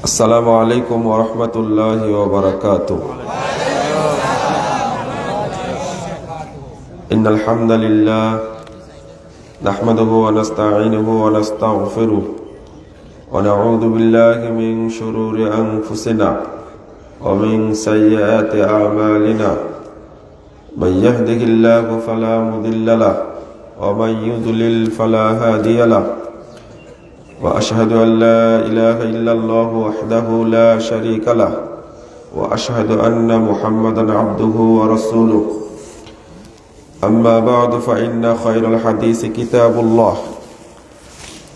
আসসালামু আলাইকুম ওয়া রাহমাতুল্লাহি ওয়া বারাকাতুহু। ইন্নাল হামদালিল্লাহ নাহমাদুহু ওয়া নাস্তাঈনুহু ওয়া নাস্তাগফিরুহু ওয়া নাউযু বিল্লাহি মিন শুরুরি আনফুসিনা ওয়া মিন সাইয়্যাতি আ'মালিনা। মান ইয়াহদিহিল্লাহু ফালা মুদিল্লা লাহু ওয়া মান ইউদ্লিল ফালা হাদিয়া লাহু। وأشهد أن لا إله إلا الله وحده لا شريك له وأشهد أن محمدا عبده ورسوله. أما بعد فإن خير الحديث كتاب الله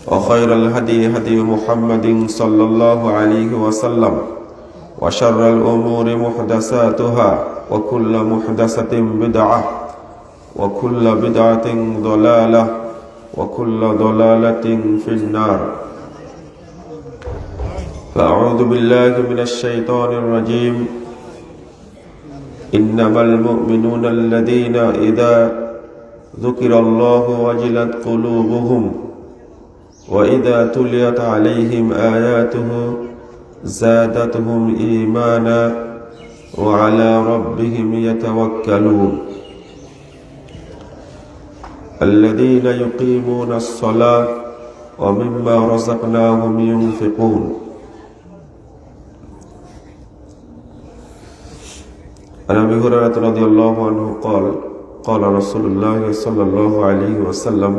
وخير الهدي هدي محمد صلى الله عليه وسلم وشر الأمور محدثاتها وكل محدثة بدعة وكل بدعة ضلالة وكل ضلالة في النار. فأعوذ بالله من الشيطان الرجيم. إنما المؤمنون الذين إذا ذكر الله وجلت قلوبهم وإذا تليت عليهم آياته زادتهم إيمانا وعلى ربهم يتوكلون. الذين يقيمون الصلاة ومما رزقناهم ينفقون. عن أبي هريرة رضي الله عنه قال قال رسول الله صلى الله عليه وسلم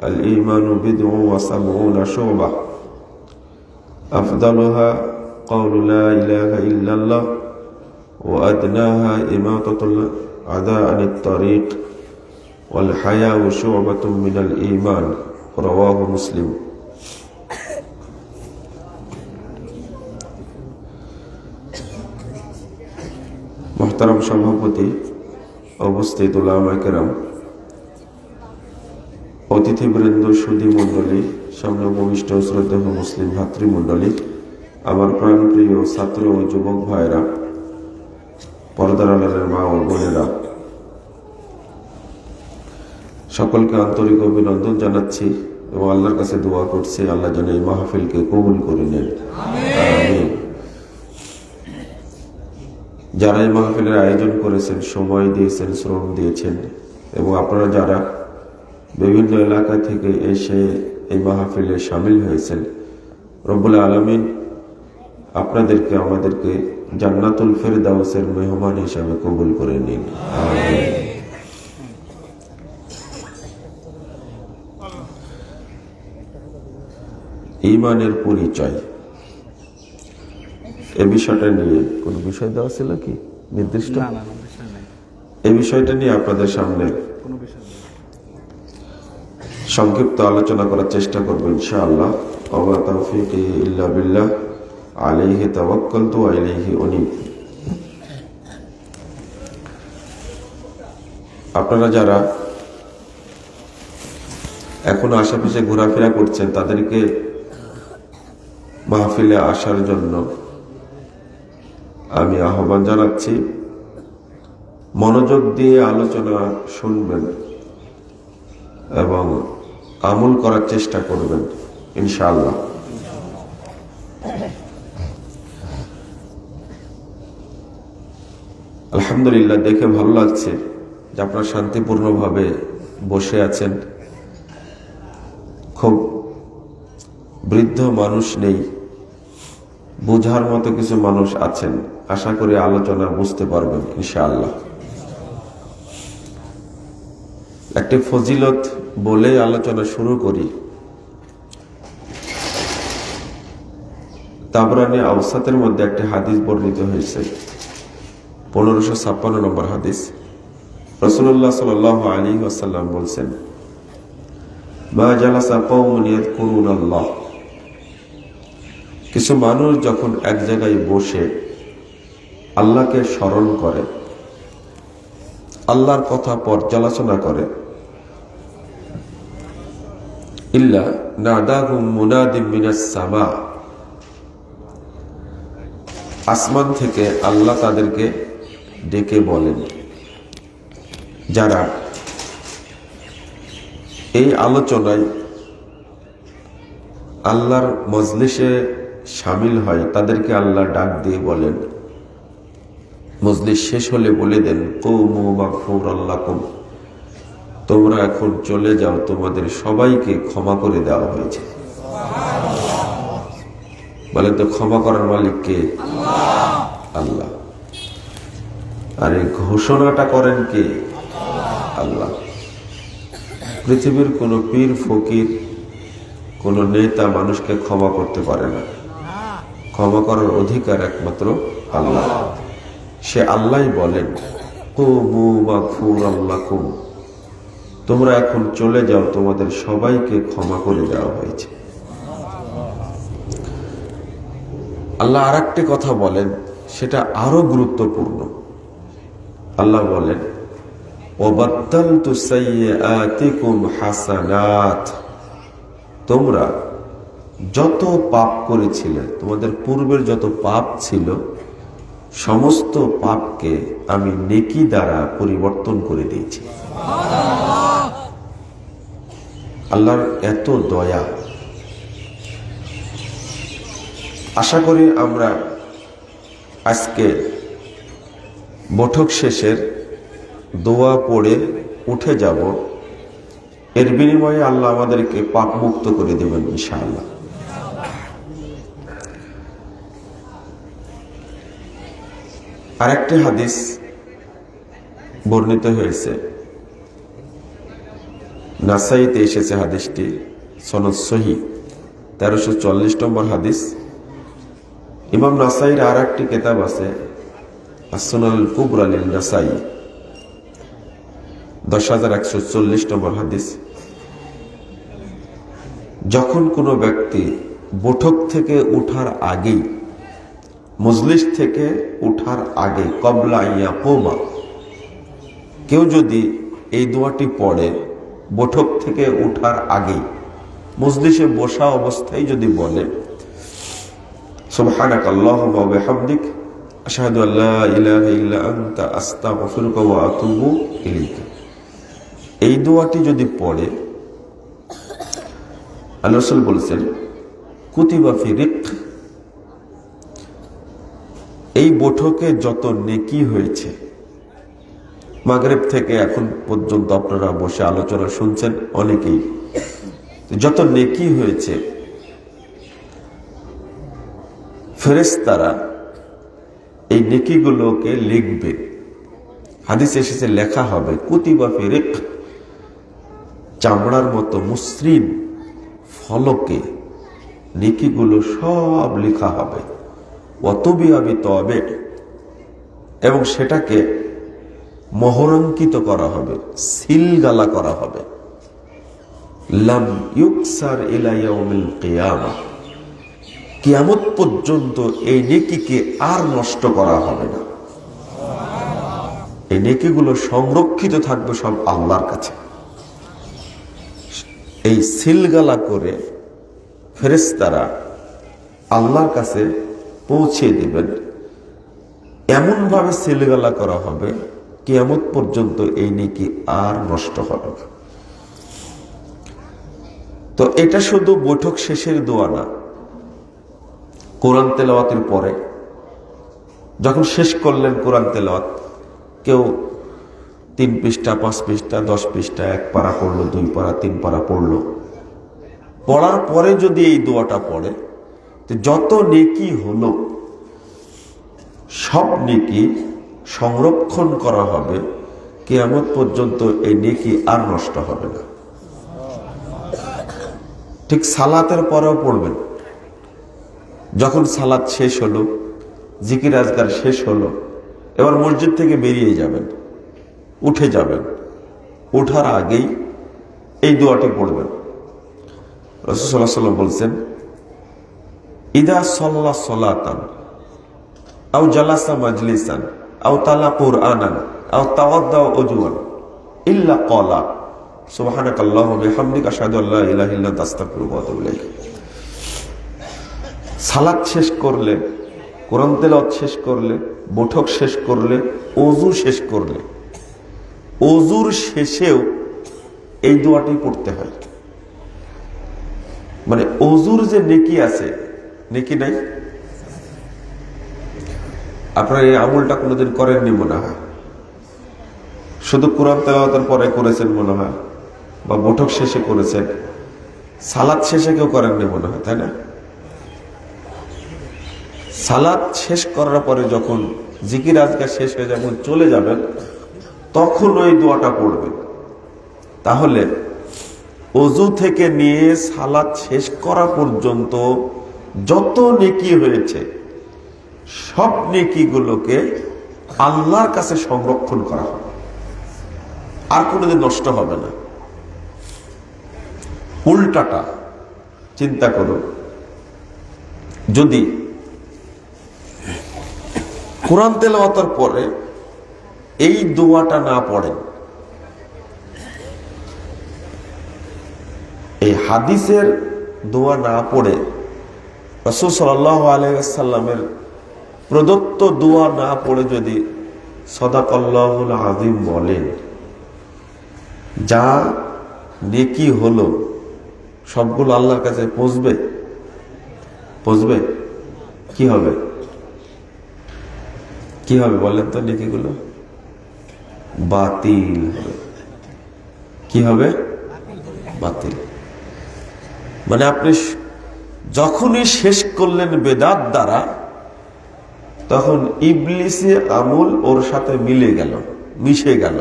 الإيمان بضع وسبعون شعبة أفضلها قول لا إله إلا الله وأدناها إماطة الأذى عن الطريق والحياء شعبة من الإيمان. رواه مسلم. محترم সভাপতি, উপস্থিত উলামায়ে কেরাম, অতিথিবৃন্দ, সুধী মণ্ডলী, সামনে উপবিষ্ট শ্রদ্ধেয় মুসলিম ভাতৃমণ্ডলী, আমার প্রাণপ্রিয় ছাত্র ও যুবক ভাইরা, পর্দার আড়ালের মা ও বোনেরা, সকলকে আন্তরিক অভিনন্দন জানাচ্ছি এবং আল্লাহর কাছে দোয়া করছি আল্লাহ যেন এই মাহফিলকে কবুল করে নেন। আমিন। যারা এই মাহফিলের আয়োজন করেছেন, সময় দিয়েছেন, শ্রম দিয়েছেন এবং আপনারা যারা বিভিন্ন এলাকা থেকে এসে এই মাহফিলে শামিল হয়েছেন, রব্বুল আলামিন আপনাদেরকে আমাদেরকে জান্নাতুল ফেরদাউসের মেহমান হিসাবে কবুল করে নিন। আমিন। ঈমানের পরিচয়, এই বিষয়টা নিয়ে কোন বিষয় দেওয়া ছিল কি নির্দিষ্ট? এই বিষয়টা নিয়ে আপনাদের সামনে সংক্ষিপ্ত আলোচনা করার চেষ্টা করবো ইনশাআল্লাহ। ওয়া তাওফীকি ইল্লা বিল্লাহ, আলাইহি তাওয়াক্কালতু ওয়া ইলাইহি উনীব। আপনারা যারা এখনো আশেপাশে ঘোরাফেরা করছেন তাদেরকে মাহফিলে আসার জন্য আমি আহ্বান জানাচ্ছি। মনোযোগ দিয়ে আলোচনা শুনবেন এবং আমল করার চেষ্টা করবেন ইনশাআল্লাহ। আলহামদুলিল্লাহ, দেখে ভালো লাগছে যে আপনারা শান্তিপূর্ণভাবে বসে আছেন। খুব বৃদ্ধ মানুষ নেই, বোঝার মতো কিছু মানুষ আছেন। আশা করি আলোচনা বুঝতে পারবেন ইনশাআল্লাহ। একটি ফজিলত বলে আলোচনা শুরু করি। তাবরানী আওসাতের মধ্যে একটি হাদিস বর্ণিত হয়েছে, 1556 নম্বর হাদিস। রাসূলুল্লাহ সাল্লাল্লাহু আলাইহি ওয়াসাল্লাম বলেছেন, মা জালাসা কওমুন ইয়াযকুরুনাল্লাহ। কিছু মানুষ যখন এক জায়গায় বসে আল্লাহকে স্মরণ করে, আল্লাহর কথা পর্যালোচনা করে, ইল্লা নাদাহুম মুনাদিম মিনাস সামা, আসমান থেকে আল্লাহ তাদেরকে ডেকে বলেন। যারা এই আলোচনায় আল্লাহর মজলিসে শামিল হয় তাদেরকে আল্লাহ ডাক দিয়ে বলেন, মজলিস শেষ হলে বলে দেন, কওমু মাগফুরাল লাকুম, তোমরা এখন চলে যাও, তোমাদের সবাইকে ক্ষমা করে দেওয়া হয়েছে। বলেন তো ক্ষমা করার মালিক কে? আল্লাহ। আর এই ঘোষণাটা করেন কে? আল্লাহ। পৃথিবীর কোন পীর ফকির, কোন নেতা মানুষকে ক্ষমা করতে পারে না। ক্ষমা করার অধিকার একমাত্র আল্লাহ। সে আল্লাহই বলেন, কওমু মাগফুরাল লাকুম, তোমরা এখন চলে যাও, তোমাদের সবাইকে ক্ষমা করে দেওয়া হয়েছে। আল্লাহ আর একটি কথা বলেন, সেটা আরো গুরুত্বপূর্ণ। আল্লাহ বলেন, ওয়াবাদদালতু সাইয়্যাতিকুম হাসানাত, তোমরা যত পাপ করেছিলে, তোমাদের পূর্বের যত পাপ ছিল, সমস্ত পাপকে আমি নেকি দ্বারা পরিবর্তন করে দিয়েছি। আল্লাহর এত দয়া। আশা করি আমরা আজকে বৈঠক শেষের দোয়া পড়ে উঠে যাব, এর বিনিময়ে আল্লাহ আমাদেরকে পাপ মুক্ত করে দেবেন ইনশাআল্লাহ। আরেকটি হাদিস বর্ণিত হয়েছে, নাসাইতে এসেছে হাদিসটি, সনদ সহিহ, 1340 নম্বর হাদিস। ইমাম নাসাইর আর একটি কিতাব আছে, আসনানুল কুবরা লিন নাসাই, 10140 নম্বর হাদিস। যখন কোনো ব্যক্তি বৈঠক থেকে উঠার আগেই, মজলিস থেকে উঠার আগে, কবলা ইয়াকুমা, কেউ যদি এই দোয়াটি পড়ে বৈঠক থেকে উঠার আগেই, মজলিসে বসা অবস্থায় যদি বলে, সুবহানাকা আল্লাহুম্মা ওয়া বিহামদিক আশহাদু আল্লা ইলাহা ইল্লা আনতা আস্তাগফিরুকা ওয়া আতুবু ইলাইক, এই দোয়াটি যদি পড়ে, আল্লাহ রাসূল বলেছেন, কুতিবা ফি রিক, এই বৈঠকে যত নেকি হয়েছে, মাগরিব থেকে এখন পর্যন্ত আপনারা বসে আলোচনা শুনছেন অনেকেই, যত নেকি হয়েছে, ফেরেশতারা এই নেকিগুলোকে লিখবে। হাদিস এসেছে লেখা হবে, কুতিবা ফি রিক, চামড়ার মতো মসৃণ ফলকে নেকিগুলো সব লেখা হবে। ওয়াতুবিয়া বিতবে, এবং সেটাকে মোহরাঙ্কিত করা হবে, সিলগালা করা হবে। লাম ইউকসার ইলা ইয়াউমিল কিয়ামাহ, কিয়ামত পর্যন্ত এই নেকিকে আর নষ্ট করা হবে না। এই নেকিগুলো সংরক্ষিত থাকবে সব আল্লাহর কাছে। এই সিলগালা করে ফেরেশতারা আল্লাহর কাছে পৌঁছে দিবেন। এমন ভাবে সিলগালা করা হবে, কিয়ামত পর্যন্ত এই নেকি আর নষ্ট হবে না। তো এটা শুধু বৈঠক শেষের দোয়া না, কোরআন তেলাওয়াতের পরে যখন শেষ করলেন কোরআন তেলাওয়াত, কেউ 3 পৃষ্ঠা 5 পৃষ্ঠা 10 পৃষ্ঠা 1 পারা পড়লো, 2 পারা 3 পারা পড়লো, পড়ার পরে যদি এই দোয়াটা পড়ে, তো যত নেকি হলো সব নেকি সংরক্ষণ করা হবে, কিয়ামত পর্যন্ত এই নেকি আর নষ্ট হবে না। ঠিক সালাতের পরেও পড়বেন। যখন সালাত শেষ হলো, জিকির আজকার শেষ হলো, এবার মসজিদ থেকে বেরিয়ে যাবেন, উঠে যাবেন, ওঠার আগেই এই দোয়াটি পড়বেন। রাসূল সাল্লাল্লাহু আলাইহি ওয়াসাল্লাম বলছেন, ইদা সাল্লা সালাতান আও জালাসা মাজলিসান আও তালা কুরআনান আও তাওয়াদ্দা উযুয়ান ইল্লা ক্বালা সুবহানাকা আল্লাহুম্মা ওয়া বিহামদিকা আশহাদু আল্লা ইলাহা ইল্লা আনতা আস্তাগফিরুকা ওয়া আতুবু ইলাইক। সালাত শেষ করলে, কোরআন তেলাওয়াত শেষ করলে, বৈঠক শেষ করলে, ওযু শেষ করলে, ওযুর শেষেও এই দোয়াটি পড়তে হয়। মানে ওযুর যে নেকি আছে, নেকি নাই? আপনারা এই আমলটা কোনোদিন করেননি মনে হয়, শুধু কোরআন তেলাওয়াতের পরে করেছেন মনে হয়, বা বৈঠক শেষে করেছেন, সালাত শেষে কেউ করেননি মনে হয়, তাই না? সালাত শেষ করার পরে যখন জিকির আজকার শেষ হয়ে যখন চলে যাবেন তখন ওই দোয়াটা পড়বেন। তাহলে ওযু থেকে নিয়ে সালাত শেষ করা পর্যন্ত যত নেকি হয়েছে সব নেকিগুলোকে আল্লাহর কাছে সংরক্ষণ করা হবে, আর কোনোদিন নষ্ট হবে না। উল্টাটা চিন্তা করুন, যদি কোরআন তেলাওয়াতের পরে এই দোয়াটা না পড়েন, এই হাদিসের দোয়া না পড়ে রাসূল সাল্লাল্লাহু আলাইহি ওয়াসাল্লামের প্রদত্ত দোয়া না পড়ে যদি সাদাকাল্লাহুল আযীম বলেন, যা নেকি হলো সবগুলো আল্লাহর কাছে পৌঁছবে? পৌঁছবে? কি হবে? কি হবে বলেন তো? নেকিগুলো বাতিল হবে। কি হবে? বাতিল। মানে আপনি যখনই শেষ করলেন বেদাত দ্বারা, তখন ইবলিসি আমল ওর সাথে মিলে গেল, মিশে গেল,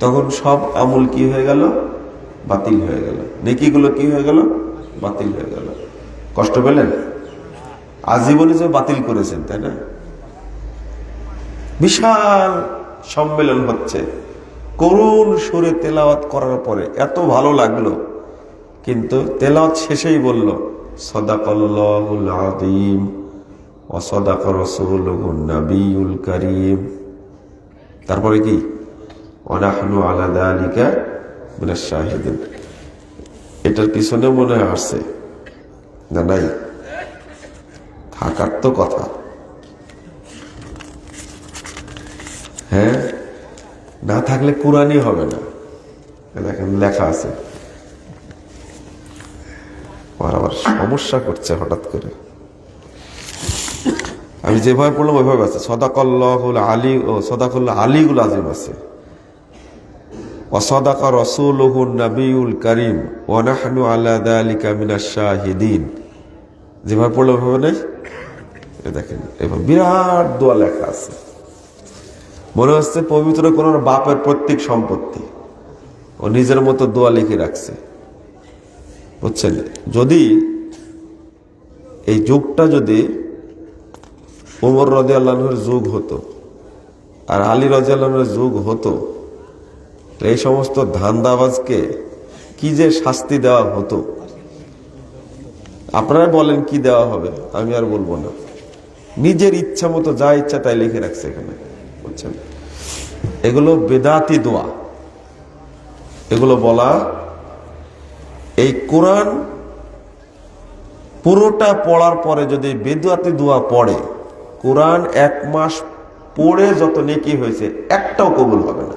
তখন সব আমল কি হয়ে গেল? বাতিল হয়ে গেল। নেকিগুলো কি হয়ে গেল? বাতিল হয়ে গেল। কষ্ট পেলেন? আজীবনে যে বাতিল করেছেন, তাই না? বিশাল সম্মেলন হচ্ছে, করুণ সুরে তেলাওয়াত করার পরে এত ভালো লাগলো, কিন্তু তেলাওয়াত শেষেই বলল সাদাকাল্লাহুল আযীম ওয়া সাদাকা রাসূলুহুন নাবিয়ুল কারীম। তারপরে কি? ওয়া নাহনু আলা যালিকা মিনাশ শাহিদিন। এটার পিছনে মনে আসছে না? নাই? থাকার তো কথা। হ্যাঁ, না থাকলে কুরআনই হবে না। দেখেন লেখা আছে। আবার সমস্যা করছে হঠাৎ করে। আমি যেভাবে পড়লাম ওইভাবে আছে। সাদাকাল্লাহুল আলী ও সাদাকাল্লাহ আলীউল আযীম আছে, ওয়া সাদাকা রাসূলুহুন নাবিয়ুল কারীম ওয়া নাহনু আলা যালিকা মিনাশ শাহিদিন। যেভাবে পড়লাম ওইভাবে নেই? দেখেন এভাবে বিরাট দোয়া লেখা আছে। মনে হচ্ছে পবিত্র কোন বাপের প্রত্যেক সম্পত্তি ও নিজের মতো দোয়া লিখে রাখছে, বুঝছেন? যদি এই যুগটা যদি ওমর রাদিয়াল্লাহু আনহুর যুগ হতো আর আলী রাদিয়াল্লাহু আনহুর যুগ হতো, এই সমস্ত ধান্দাবাজকে কি যে শাস্তি দেওয়া হতো। আপনারা বলেন কি দেওয়া হবে, আমি আর বলবো না। নিজের ইচ্ছা মতো যা ইচ্ছা তাই লিখে রাখছে এখানে, বুঝছেন? এগুলো বেদাতি দোয়া। এগুলো বলা, এই কোরআন পুরোটা পড়ার পরে যদি বেদাতি দোয়া পড়ে, কোরআন 1 মাস পড়ে যত নেকি হয়েছে একটাও কবুল হবে না।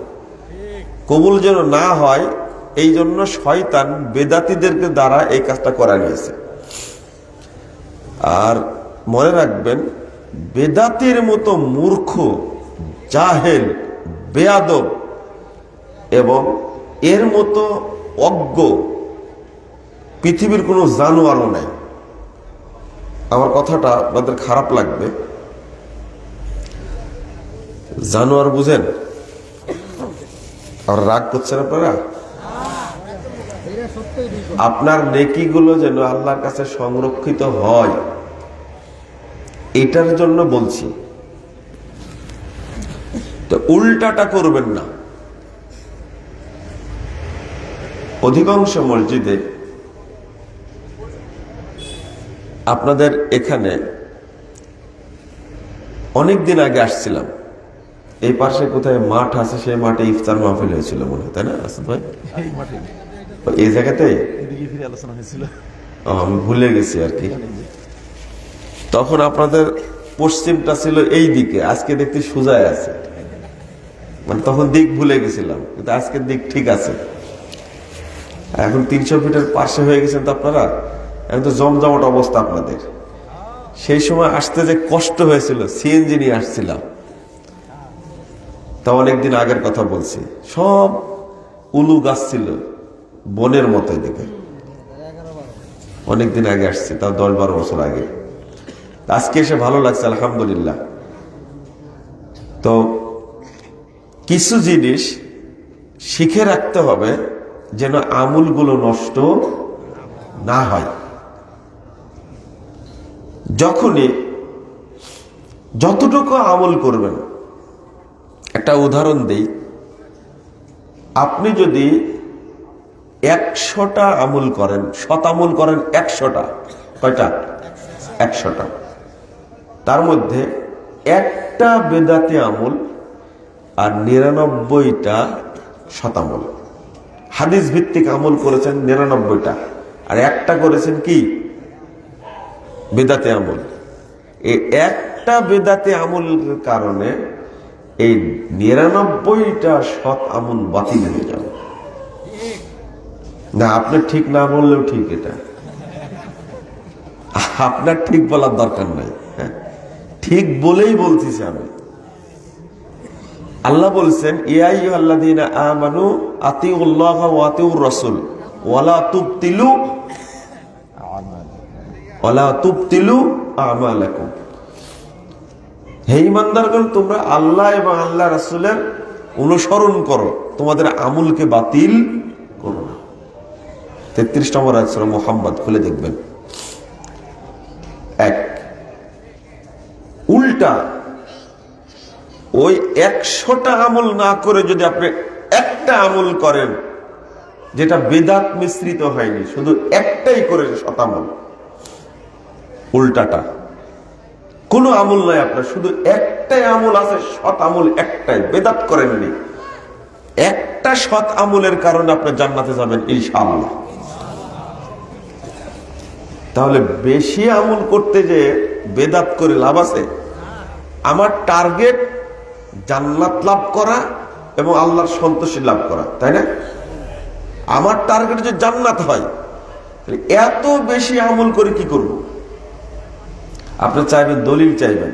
কবুল যেন না হয় এই জন্য শয়তান বেদাতিদেরকে দ্বারা এই কাজটা করা নিয়েছে। আর মনে রাখবেন, বেদাতির মতো মূর্খ, জাহেল, বেয়াদব এবং এর মতো অজ্ঞ পৃথিবীর কোনো জানোয়ারও নাই। আমার কথাটা আপনাদের খারাপ লাগবে, জানোয়ার বুঝেন? আর রাগ করছেন আপনারা? আপনার নেকিগুলো যেন আল্লাহর কাছে সংরক্ষিত হয়, এটার জন্য বলছি। তো উল্টাটা করবেন না। অধিকাংশ মসজিদে আপনাদের এখানে অনেকদিন আগে আসছিলাম, এই পাশে কোথায় মাঠ আছে, সেই মাঠে ইফতার মাহফিল হয়েছিল মনে হয়, তাই না আসাদ ভাই? এই জায়গাতে আমি ভুলে গেছি আর কি। তখন আপনাদের পশ্চিমটা ছিল এই দিকে, আজকে দেখতে সোজায় আছে। মানে তখন দিক ভুলে গেছিলাম, কিন্তু আজকের দিক ঠিক আছে। এখন 300 ফিটের পাশে হয়ে গেছেন তো আপনারা। একদম জমজমাট অবস্থা আপনাদের। সেই সময় আসতে যে কষ্ট হয়েছিল, সিএনজি নিয়ে আসছিলাম, তা অনেকদিন আগের কথা বলছি। সব উলু গাছ ছিল বনের মতো, দেখে অনেকদিন আগে আসছি, তাও 10-12 বছর আগে। আজকে এসে ভালো লাগছে আলহামদুলিল্লাহ। তো কিছু জিনিস শিখে রাখতে হবে যেন আমলগুলো নষ্ট না হয়। যখনই যতটুকু আমল করবেন, একটা উদাহরণ দেই, আপনি যদি 100টা আমল করেন, সৎ আমল করেন 100টা, কয়টা? 100টা। তার মধ্যে একটা বেদাতি আমল আর 99টা সৎ আমল। হাদিস ভিত্তিক আমল করেছেন 99টা, আর একটা করেছেন কি? বেদাতি আমল। এই একটা বেদাতি আমলের কারণে এই 99টা সৎ আমল বাতিল হয়ে যাবে। না, আপনি ঠিক না বললেও ঠিক, এটা আপনার ঠিক বলার দরকার নাই, ঠিক বলেই বলতেছি আমি। আল্লাহ বলছেন, ইয়া আইয়ুহাল্লাযীনা আমানু আতিউল্লাহ ওয়া আতিউর রাসূল ওয়ালা তুবতিলু আমালাকুম। হে ঈমানদারগণ, তোমরা আল্লাহ এবং আল্লাহ রাসূলের অনুসরণ করো, তোমাদের আমলকে বাতিল করো না। 33 নম্বর আয়াত সূরা মুহাম্মদ, খুলে দেখবেন। এক উল্টা ওই 100টা আমল না করে যদি আপনি একটা আমল করেন যেটা বেদাত মিশ্রিত হয়নি, শুধু একটাই করে সৎ আমল, উল্টাটা কোনো আমল নাই আপনার, শুধু একটাই আমল আছে, সৎ আমল একটাই, বেদাত করেননি, একটা সৎ আমলের কারণে আপনি জান্নাতে যাবেন ইনশাআল্লাহ। তাহলে বেশি আমল করতে যে বেদাত করে লাভ আছে? আমার টার্গেট জান্নাত লাভ করা এবং আল্লাহর সন্তুষ্টি লাভ করা, তাই না? আমার টার্গেট যে জান্নাত হয়, এত বেশি আমল করে কি করব? আপনি চাইবেন, দলিল চাইবেন,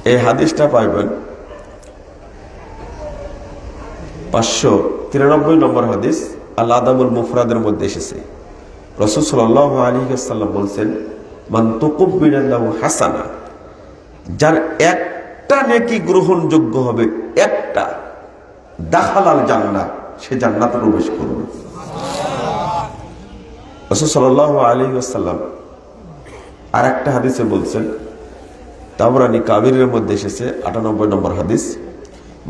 এই হাদিসটা পাইবেন 593 নম্বর হাদিস, আল আদাবুল মুফরাদের মধ্যে এসেছে। রাসূল সাল্লাল্লাহু আলাইহি ওয়াসাল্লাম বলছেন, মান তুকব্বিলাল্লাহু হাসানা, যার একটা নেকি গ্রহণযোগ্য হবে, একটা, দাখালাল জান্নাহ, সে জান্নাতে প্রবেশ করবে। রাসূল সাল্লাল্লাহু আলাইহি ওয়াসাল্লাম আর একটা হাদিসে বলছেন, তাবরানী কাবিরের মধ্যে এসেছে 98 নম্বর হাদিস,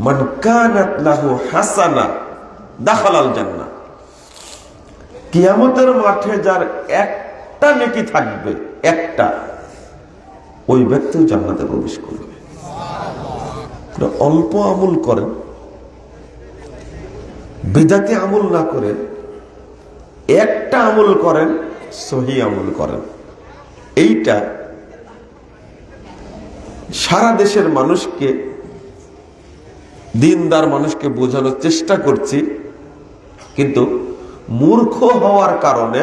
মান কানাত লাহু হাসানা দাখালাল জান্নাহ, কিয়ামতের মাঠে যার একটা নেকি থাকবে, একটা, ওই ব্যক্তিও জান্নাতে প্রবেশ করবে। অল্প আমল করেন, বিদাতি আমল না করে একটা আমল করেন, সহি আমল করেন। এইটা সারা দেশের মানুষকে, দিনদার মানুষকে বোঝানোর চেষ্টা করছি, কিন্তু মূর্খ হওয়ার কারণে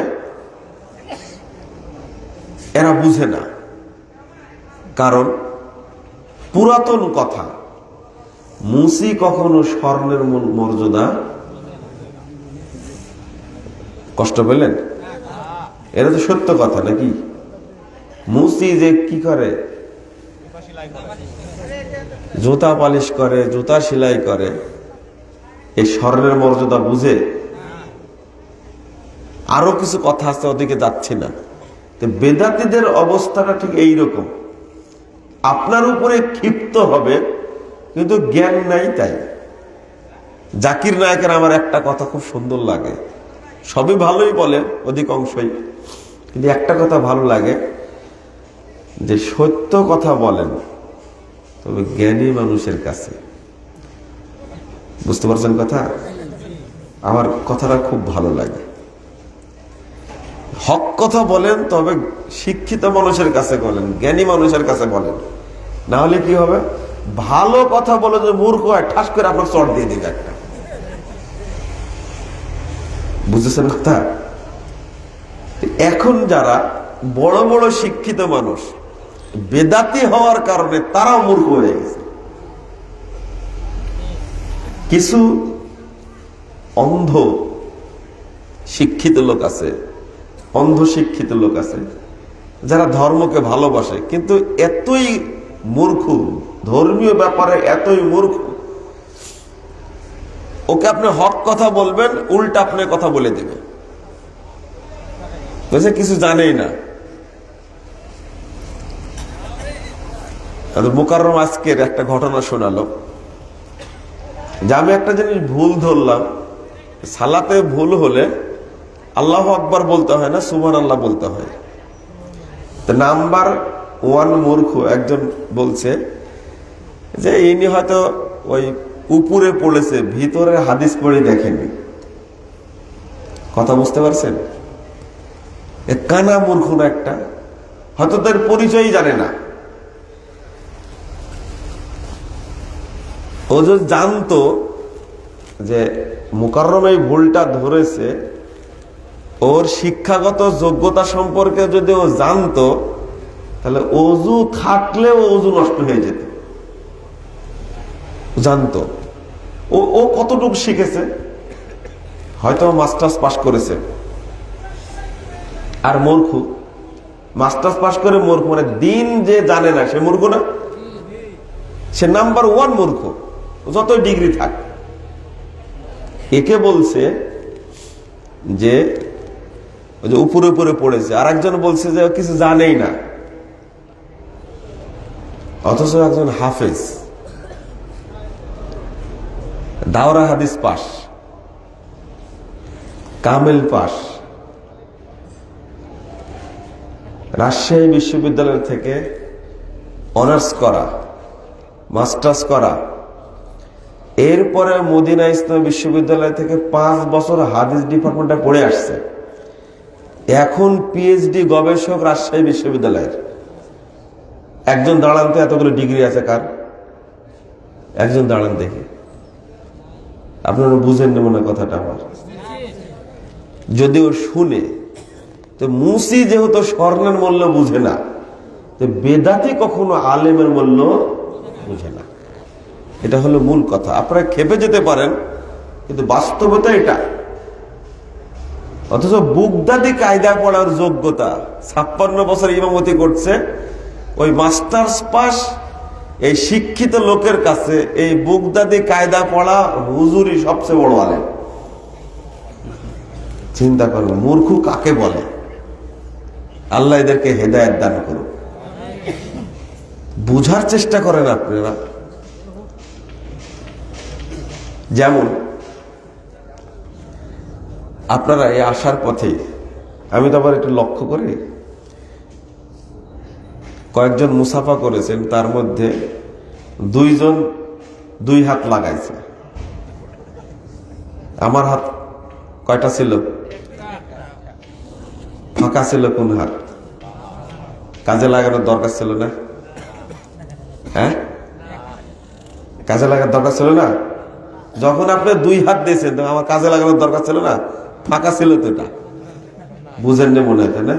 এরা বুঝে না। কারণ পুরাতন কথা, মুসি কখনো স্বর্ণের মর্যাদা, কষ্ট পেলেন? এটা তো সত্য কথা নাকি? মুসি যে কি করে, জুতা পালিশ করে, জুতা সেলাই করে, এই স্বর্ণের মর্যাদা বুঝে? আরো কিছু কথা আছে, ওদিকে যাচ্ছে না। বেদাতীদের অবস্থাটা ঠিক এইরকম, আপনার উপরে ক্ষিপ্ত হবে কিন্তু জ্ঞান নাই। তাই জাকির নায়কের আমার একটা কথা খুব সুন্দর লাগে, সবই ভালোই বলে অধিকাংশই, কিন্তু একটা কথা ভালো লাগে, যে সত্য কথা বলেন তবে জ্ঞানী মানুষের কাছে। বুঝতে পারছেন কথা? আমার কথাটা খুব ভালো লাগে। হক কথা বলেন তবে শিক্ষিত মানুষের কাছে বলেন, জ্ঞানী মানুষের কাছে বলেন, না হলে কি হবে? ভালো কথা বলে যে মূর্খ হয়, ঠাস করে আপনার চট দিয়ে দিবে একটা। বুঝেছেন কথা? এখন যারা বড় বড় শিক্ষিত মানুষ বেদাতি হওয়ার কারণে তারাও মূর্খ হয়ে গেছে। কিছু অন্ধ শিক্ষিত লোক আছে, অন্ধ শিক্ষিত লোক আছে যারা ধর্মকে ভালোবাসে কিন্তু এতই মূর্খ, ধর্মীয় ব্যাপারে এতই মূর্খ, ওকে আপনি হক কথা বলবেন উল্টা আপনি কথা বলে দেবে, বুঝে কিছু জানেই না। মুকাররম আজকের একটা ঘটনা শোনালো যে আমি একটা জিনিস ভুল ধরলাম, সালাতে ভুল হলে আল্লাহু আকবার বলতে হয় না, সুবহানাল্লাহ বলতে হয়। তো নাম্বার 1 মূর্খ একজন বলছে যে ইনি হয়তো ওই উপরে পড়েছে, ভিতরে হাদিস পড়ে দেখেনি। কথা বুঝতে পারছেন? কানা মূর্খ না একটা, হয়তো তার পরিচয়ই জানে না। ও যদি জানতো যে মুকাররম এই ভুলটা ধরেছে, ওর শিক্ষাগত যোগ্যতা সম্পর্কে যদি ও জানতো তাহলে অজু থাকলেও অজু নষ্ট হয়ে যেত। জানতো ও কতটুকু শিখেছে, হয়তো মাস্টার্স পাস করেছে। আর মূর্খ, মাস্টার্স পাস করে মূর্খ মানে দিন যে জানে না সে মূর্খ না, সে নাম্বার 1 মূর্খ, যতই ডিগ্রি থাক। একে বলছে যে উপরে উপরে পড়েছে, আর একজন বলছে যে কিছু জানেই না, অথচ একজন হাফেজ, দাওরা হাদিস পাস, কামেল পাস, রাজশাহী বিশ্ববিদ্যালয় থেকে অনার্স করা, মাস্টার্স করা, এরপরে মদিনা ইসলাম বিশ্ববিদ্যালয় থেকে 5 বছর হাদিস ডিপার্টমেন্টে পড়ে আসছে। এখন পিএইচডি গবেষক রাজশাহী বিশ্ববিদ্যালয়ের। একজন দাঁড়ান তো, এতগুলো ডিগ্রি আছে কার? একজন দাঁড়ান দেখি, আপনারা বুঝেন না মনে কথাটা আমার। যদিও শুনে তো মুসি যেহেতু স্বর্ণের মূল্য বুঝে না, তো বেদাতি কখনো আলেমের মূল্য বুঝে না। এটা হলো মূল কথা। আপনারা খেপে যেতে পারেন কিন্তু বাস্তবতা এটা। অথচ বুগদাদি কায়দা পড়ার যোগ্যতা, 56 বছর ইমামতি করছে, ওই মাস্টার্স পাস এই শিক্ষিত লোকের কাছে এই বুগদাদি কায়দা পড়া হুজুরই সবচেয়ে বড় আলেম। চিন্তা করেন মূর্খ কাকে বলে। আল্লাহ এদেরকে হেদায়েত দান করুন। বুঝার চেষ্টা করেন আপনারা। যেমন আপনারা এই আসার পথে আমি তো আবার একটু লক্ষ্য করি, কয়েকজন মুসাফা করেছেন, তার মধ্যে 2 জন 2 হাত লাগাইছে। আমার হাত কয়টা ছিল? ফাঁকা ছিল। কোন হাত? কাজে লাগানোর দরকার ছিল না? হ্যাঁ, কাজে লাগানোর দরকার ছিল না? যখন আপনি 2 হাত দিয়েছেন আমার কাজে লাগানোর দরকার ছিল না? ফাঁকা ছিল তো। এটা বুঝেন না মনে হয়, তাই না?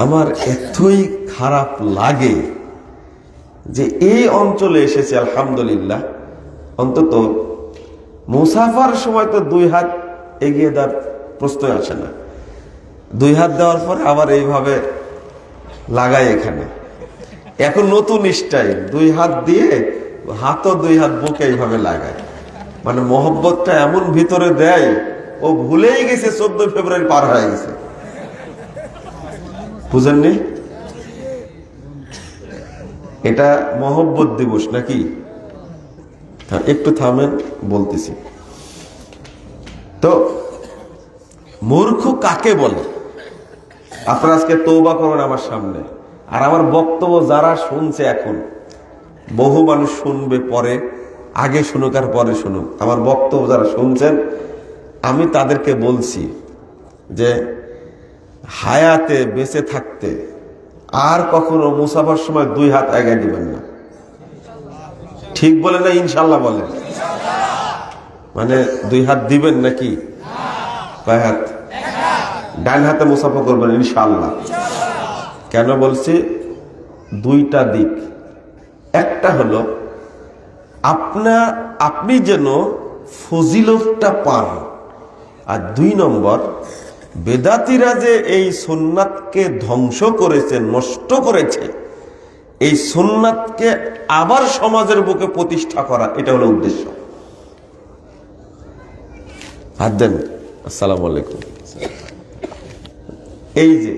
আমার এতই খারাপ লাগে যে এই অঞ্চলে এসেছে আলহামদুলিল্লাহ, অন্তত মুসাফার সময় তো 2 হাত এগিয়ে দেওয়ার প্রশ্নই আসে না। 2 হাত দেওয়ার পর আবার এইভাবে লাগাই এখানে। এখন নতুন স্টাইল, 2 হাত দিয়ে হাতও 2 হাত বুকে এইভাবে লাগায়। মানে মহব্বতটা এমন ভিতরে দেয়, ও ভুলেই গেছে 14 ফেব্রুয়ারি পার হয়ে গেছে। বুঝেননি? এটা মহব্বত দিবস নাকি? একটু থামেন, বলতেছি। তো মূর্খ কাকে বলে? আপনারা আজকে তওবা করবেন আমার সামনে। আর আমার বক্তব্য যারা শুনছে, এখন বহু মানুষ শুনবে পরে, আগে শুনুক আর পরে শুনুক, আমার বক্তব্য যারা শুনছেন আমি তাদেরকে বলছি যে হায়াতে বেঁচে থাকতে আর কখনো মুসাফার সময় 2 হাত এগিয়ে দিবেন না। ঠিক বলে না? ইনশাল্লাহ বলেন। মানে 2 হাত দিবেন নাকি? কয় হাত? ডান হাতে মুসাফা করবেন ইনশাআল্লাহ। কেন বলছি? দুইটা দিক। একটা হলো আপনি যেন ফজিলতটা পান, আর 2 নম্বর বেদাতীরা যে এই সুন্নাতকে ধ্বংস করেছে, নষ্ট করেছে, এই সুন্নাতকে আবার সমাজের বুকে প্রতিষ্ঠা করা, এটা হলো উদ্দেশ্য। হাত দেন। আসসালামু আলাইকুম। এই যে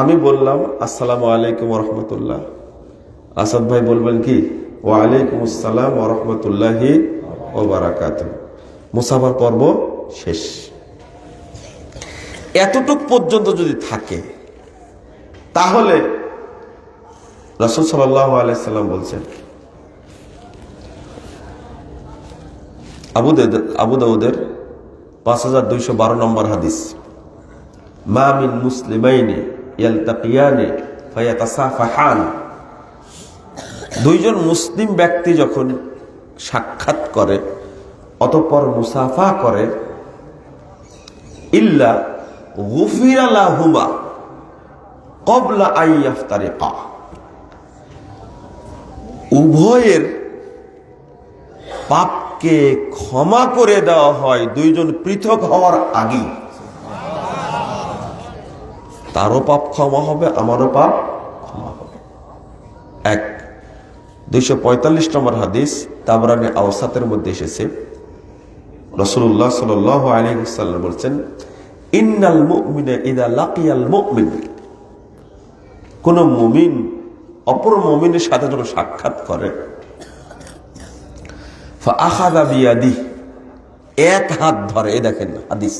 আমি বললাম আসসালামু আলাইকুম ওয়া রাহমাতুল্লাহ, আসাদ ভাই বলবেন কি ওয়া আলাইকুম আসসালাম ওয়া রাহমাতুল্লাহি ওয়া বারাকাতুহু। মুসাফার পর্ব শেষ। এতটুক পর্যন্ত যদি থাকে তাহলে রাসূল সাল্লাল্লাহু আলাইহি সাল্লাম বলছেন, আবু দাউদের 5212 নম্বর হাদিস, মা মিন মুসলিমাইনি ইয়ালতাকিয়ানি ফায়াতাসাফাহান, দুইজন মুসলিম ব্যক্তি যখন সাক্ষাৎ করে অতঃপর মুসাফা করে, ইল্লা গুফিরা লাহুমা ক্বাবলা আন ইফতারিকা, উভয়ের পাপকে ক্ষমা করে দেওয়া হয় দুইজন পৃথক হওয়ার আগে। তারও পাপ ক্ষমা হবে, আমারও পাপ ক্ষমা হবে। 245 নম্বর হাদিস তাবরানী আওসাতের মধ্যে এসেছে, রাসূলুল্লাহ সাল্লাল্লাহু আলাইহি ওয়াসাল্লাম বলেছেন, ইন্নাল মুমিনা ইযা লাকিয়াল মুমিন, কোন মুমিন অপর মুমিনের সাথে যখন সাক্ষাৎ করে, ফাআখাযা বিয়াদিহি, এক হাত ধরে, এই দেখেন হাদিস,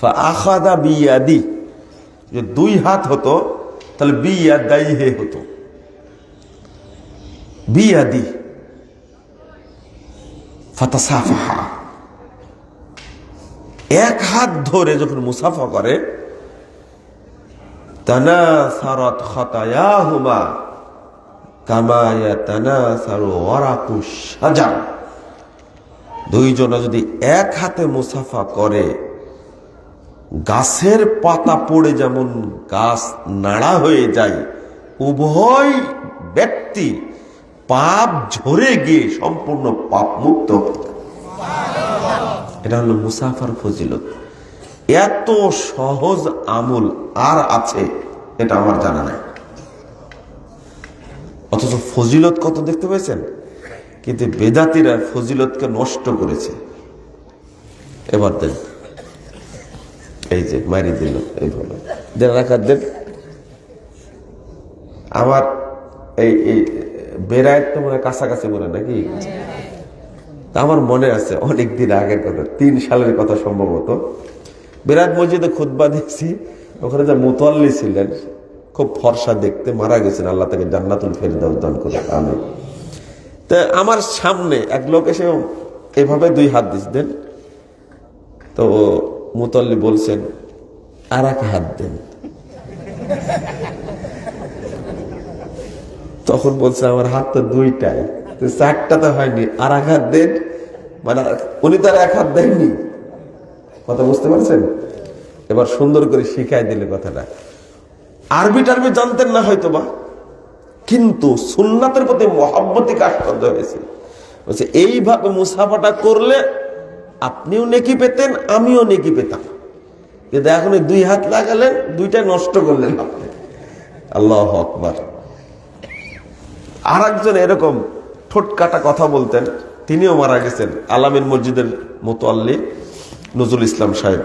ফাআখাযা বিয়াদিহি, যে 2 হাত হতো তাহলে বিয়াদাইহি হতো, বিয়াদি ফাতাসাফাহা, এক হাত ধরে যখন মুসাফা করে, তানাসারাত খাতায়াহুমা কামা ইয়াতানাসারু ওয়ারাকুশ শাজার, দুইজনে যদি এক হাতে মুসাফা করে, গাছের পাতা পড়ে যেমন গাছ নাড়া হয়ে যায়, উভয় ব্যক্তি পাপ ঝরে গিয়ে সম্পূর্ণ পাপ মুক্ত। এটা হলো মুসাফার ফজিলত। এত সহজ আমল আর আছে এটা আমার জানা নাই, অথচ ফজিলত কত দেখতে পেয়েছেন। কিন্তু বেদাতীরা ফজিলতকে নষ্ট করেছে। এবার দেন, এই যে মারি দিল, এইভাবে দেন, রাখার দেন। আমার এই বেড়ায় তো মনে কাছাকাছি মনে নাকি, আমার মনে আছে অনেকদিন আগের কথা, 3 সালের কথা সম্ভবত। বেড়াত মসজিদে খুতবা দিয়েছি, ওখানে যে মুতাল্লি ছিলেন খুব ফর্সা দেখতে, মারা গেছেন, আল্লাহ তাকে জান্নাতুল ফেরদাউস দান করে, আমিন। তা আমার সামনে এক লোক এসে এভাবে 2 হাত দিচ্ছেন, তো মুতাল্লি বলছেন আর এক হাত দেন। তখন বলছে আমার হাত তো 2টাই, 4টা তো হয়নি, আর এক হাত দেন। মানে উনি তো আর এক হাত দেননি, কথা বুঝতে পারছেন? এবার সুন্দর করে শিখাই দিলে কথাটা। আরবি টারবি জানতেন না হয়তো বা, কিন্তু সুন্নাতের প্রতি মহব্বতই কাজ করতে হয়েছে। বলছে এইভাবে মুসাফাটা করলে আপনিও নেকি পেতেন, আমিও নেকি পেতাম, কিন্তু এখন 2 হাত লাগালেন, 2টা নষ্ট করলেন আপনি। আল্লাহু আকবার। আর একজন এরকম ঠোঁট কাটা কথা বলতেন, তিনিও মারা গেছেন, আলামিন মসজিদের মুতাল্লি নজরুল ইসলাম সাহেব,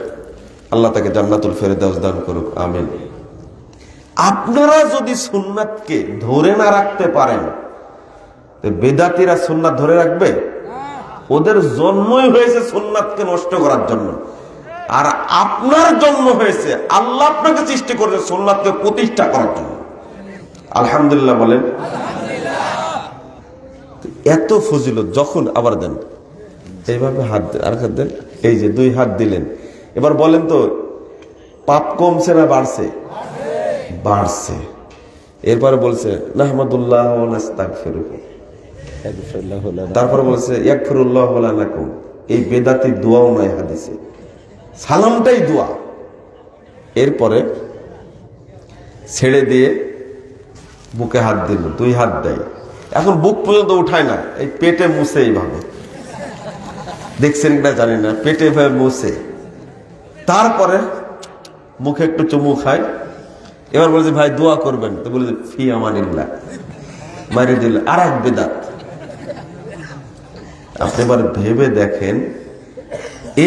আল্লাহ তাকে জান্নাতুল ফেরদাউস দান করুক, আমিন। আপনারা যদি সুন্নাতকে ধরে না রাখতে পারেন, বেদাতীরা সুন্নাত ধরে রাখবে? ওদের জন্মই হয়েছে সুন্নাতকে নষ্ট করার জন্য, আর আপনার জন্ম হয়েছে, আল্লাহ আপনাকে সৃষ্টি করেছে সুন্নাতকে প্রতিষ্ঠা করার জন্য। আলহামদুলিল্লাহ বলেন। এত ফজিলত যখন, আবার দেন এইভাবে হাত দেন, আর হাত দেন, এই যে 2 হাত দিলেন। এবার বলেন তো পাপ কমছে না বাড়ছে? বাড়ছে। এরপরে বলছে নাহমাদুল্লাহ ওয়া নাস্তাগফিরুহু, তারপরে বলছে ইয়াগফিরুল্লাহু লাকুম। এই বেদাতি দোয়াও নাই হাদিসে, সালামটাই দোয়া। এরপরে ছেড়ে দিয়ে বুকে হাত দিল, 2 হাত দেয়। এখন বুক পর্যন্ত উঠায় না, এই পেটে মুছে, এইভাবে দেখছেন কিনা জানি না, পেটে ভাবে মুছে, তারপরে মুখে একটু চুমু খায়। এবার বলছে ভাই দোয়া করবেন, তো বলে ফি আমানিল্লাহ, মারি দিল। আর এক বেদাত। আপনি এবার ভেবে দেখেন,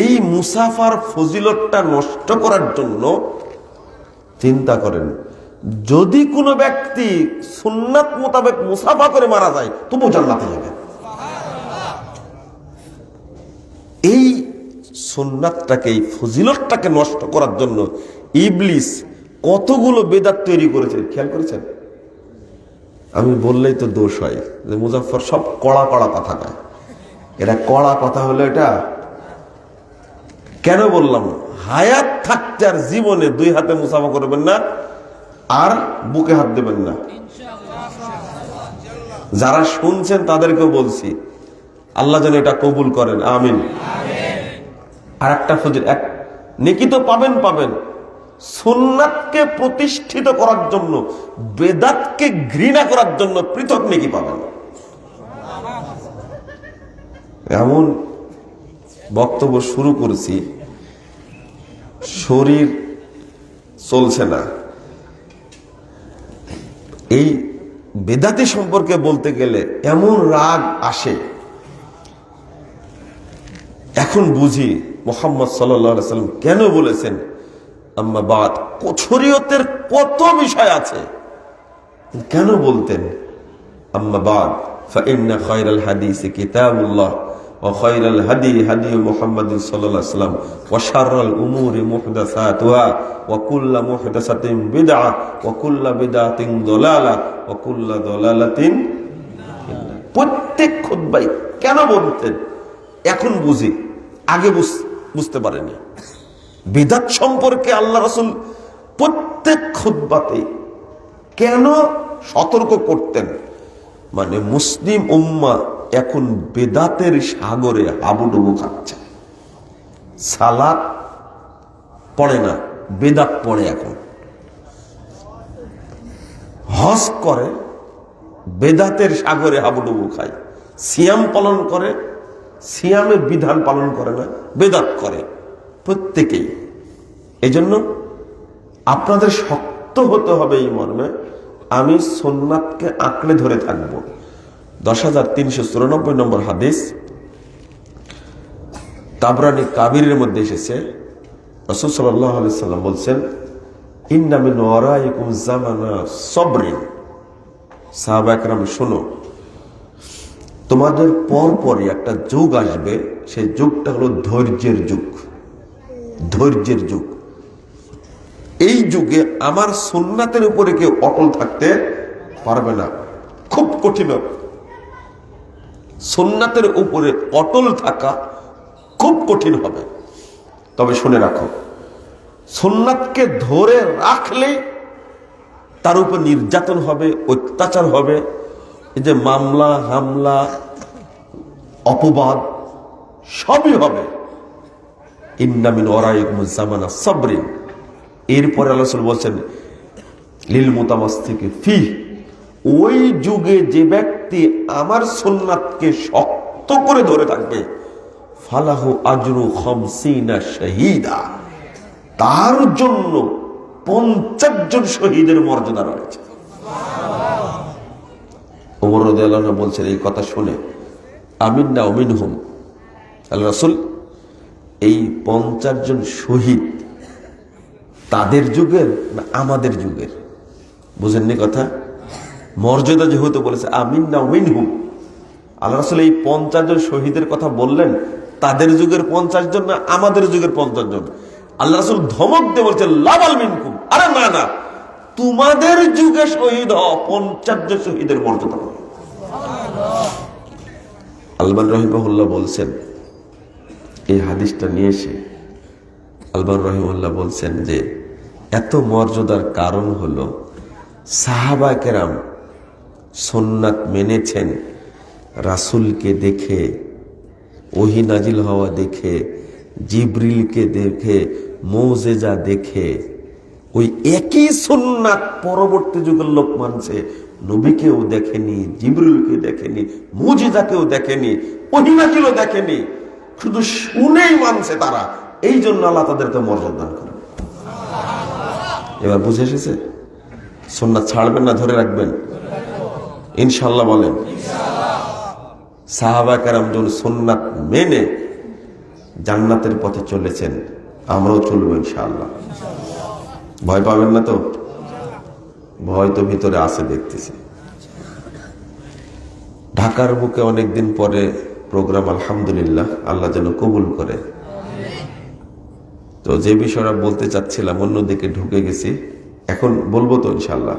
এই মুসাফার ফজিলতটা নষ্ট করার জন্য চিন্তা করেন, যদি কোনো ব্যক্তি সুন্নাত মোতাবেক মুসাফা করে মারা যায় তবু জান্নাতে যাবে। এই সুন্নাতটাকে, এই ফজিলতটাকে নষ্ট করার জন্য ইবলিস কতগুলো বেদাত তৈরি করেছে, খেয়াল করেছেন? আমি বললেই তো দোষ হয় যে মুজাফফর সব কড়া কড়া কথা কয়। এটা কড়া কথা হলো এটা। কেন বললাম? হায়াত থাকতে আর জীবনে 2 হাতে মুসাফা করবেন না, আর বুকে হাত দেবেন না। যারা শুনছেন তাদেরকেও বলছি, আল্লাহ যেন এটা কবুল করেন, আমিন। আর একটা ফজিল, এক নেকি তো পাবেন, সুন্নাতকে প্রতিষ্ঠিত করার জন্য, বেদাতকে ঘৃণা করার জন্য পৃথক নেকি পাবেন। এমন বক্তব্য শুরু করেছি, শরীর চলছে না। এই বেদাতি সম্পর্কে বলতে গেলে এমন রাগ আসে। এখন বুঝি মুহাম্মদ সাল্লাল্লাহু আলাইহি ওয়াসাল্লাম কেন বলেছেন আম্মা বাদ। শরীয়তের কত বিষয় আছে, কেন বলতেন আম্মা বাদ ফাইন্না খায়রাল হাদিসি কিতাবুল্লাহ ওয়া খায়রাল হাদি হাদি মুহাম্মাদিন সাল্লাল্লাহু আলাইহি ওয়াসাল্লাম ওয়া শাররাল উমুরি মুহদাসাতুহা ওয়া কুল্লু মুহদাসাতিন বিদআহ ওয়া কুল্লু বিদআতিন দালালাহ ওয়া কুল্লু দালালাতিন। প্রত্যেক খুতবায় কেন বলতেন এখন বুঝি, আগে বুঝতে পারেনি। বিদআত সম্পর্কে আল্লাহ রাসূল প্রত্যেক খুতবাতে কেন সতর্ক করতেন? মানে মুসলিম উম্মাহ এখন বেদাতের সাগরে হাবুডুবু খাচ্ছে। সালাত পড়ে না, বেদাত পড়ে। এখন হজ করে, বেদাতের সাগরে হাবুডুবু খায়। সিয়াম পালন করে, সিয়ামের বিধান পালন করে না, বেদাত করে প্রত্যেকেই। এজন্য আপনাদের শক্ত হতে হবে এই মর্মে, আমি সুন্নাতকে আঁকড়ে ধরে থাকব। 10,394 নম্বর হাদিস, তাবরানী কাবিরের মধ্যে এসেছে, রাসূল সাল্লাল্লাহু আলাইহি সাল্লাম বলছেন ইন্না মিন ওয়ারাইকুম জামানা সবরিন। সাহাবা কেরাম শোনো, তোমাদের পরপরই একটা যুগ আসবে, সেই যুগটা হলো ধৈর্যের যুগ। ধৈর্যের যুগ। এই যুগে আমার সুন্নাতের উপরে কেউ অটল থাকতে পারবে না, খুব কঠিন। সুন্নাতের উপরে অটল থাকা খুব কঠিন হবে। তবে শুনে রাখো, সুন্নাতকে ধরে রাখলে তার উপর নির্যাতন হবে, অত্যাচার হবে, এই যে মামলা হামলা অপবাদ সবই হবে। ইন্না মিন ওয়ারাইকুমুজ জামানা সাবরিন। এরপরে আল্লাহ রাসূল বলছেন লিল মুতামাসসিকি ফি, ওই যুগে যে ব্যক্তি আমার সুন্নাতকে শক্ত করে ধরে থাকবে, ফালাহু আজরু 50 শাহীদা, তার জন্য 50 জন শহীদের মর্যাদা রয়েছে। ওমর রাদিয়াল্লাহু আনহু বলছেন এই কথা শুনে, আমিন্না ওয়া মিনহুম, আল্লাহ রাসূল এই 50 জন শহীদ তাদের যুগের না আমাদের যুগের? বুঝেননি কথা? মর্যাদা যেহেতু বলেছে আমিন্না ওয়া মিনহুম, আল্লাহ রাসূল এই 50 জন শহীদের কথা বললেন, তাদের যুগের 50 জন না আমাদের যুগের 50 জন? আল্লাহ রাসূল ধমক দিয়ে বলছেন লাবাল মিনকুম, আরে না না, তোমাদের যুগে শহীদ হও, 50 জন শহীদের মর্যাদা পাবে। আলবানী রাহিমাহুল্লাহ বলছেন, এই হাদিসটা নিয়ে এসে আলবানী রাহিমাহুল্লাহ বলছেন যে এত মর্যাদার কারণ হলো সাহাবা কেরাম সুন্নাত মেনেছেন, রাসূলকে দেখে, ওহী নাজিল হওয়া দেখে, জিবরিলকে দেখে, মুজিজা দেখে, ওই একই সুন্নাত পরবর্তী যুগের লোক মানছে, নবীকেও দেখেনি, জিবরিলকে দেখেনি, মুজিজাকেও দেখেনি, ওহিনাকেও দেখেনি, শুধু শুনেই মানছে তারা। এই জন্য আল্লাহ তাদেরকে মর্যাদা দান করেন। এবার বুঝে এসেছে? সুন্নাত ছাড়বেন না ধরে রাখবেন ইনশাআল্লাহ? বলেন। সাহাবা কেরাম যখন সুন্নাত মেনে জান্নাতের পথে চলেছেন, আমরাও চলবো ইনশাআল্লাহ। ভয় পাবেন না তো? ভয় তো ভিতরে আছে দেখতেছি। ঢাকার বুকে অনেকদিন পরে প্রোগ্রাম, আলহামদুলিল্লাহ, আল্লাহ যেন কবুল করে। তো যে বিষয়টা বলতে চাচ্ছিলাম অন্যদিকে ঢুকে গেছি, এখন বলবো তো ইনশাআল্লাহ।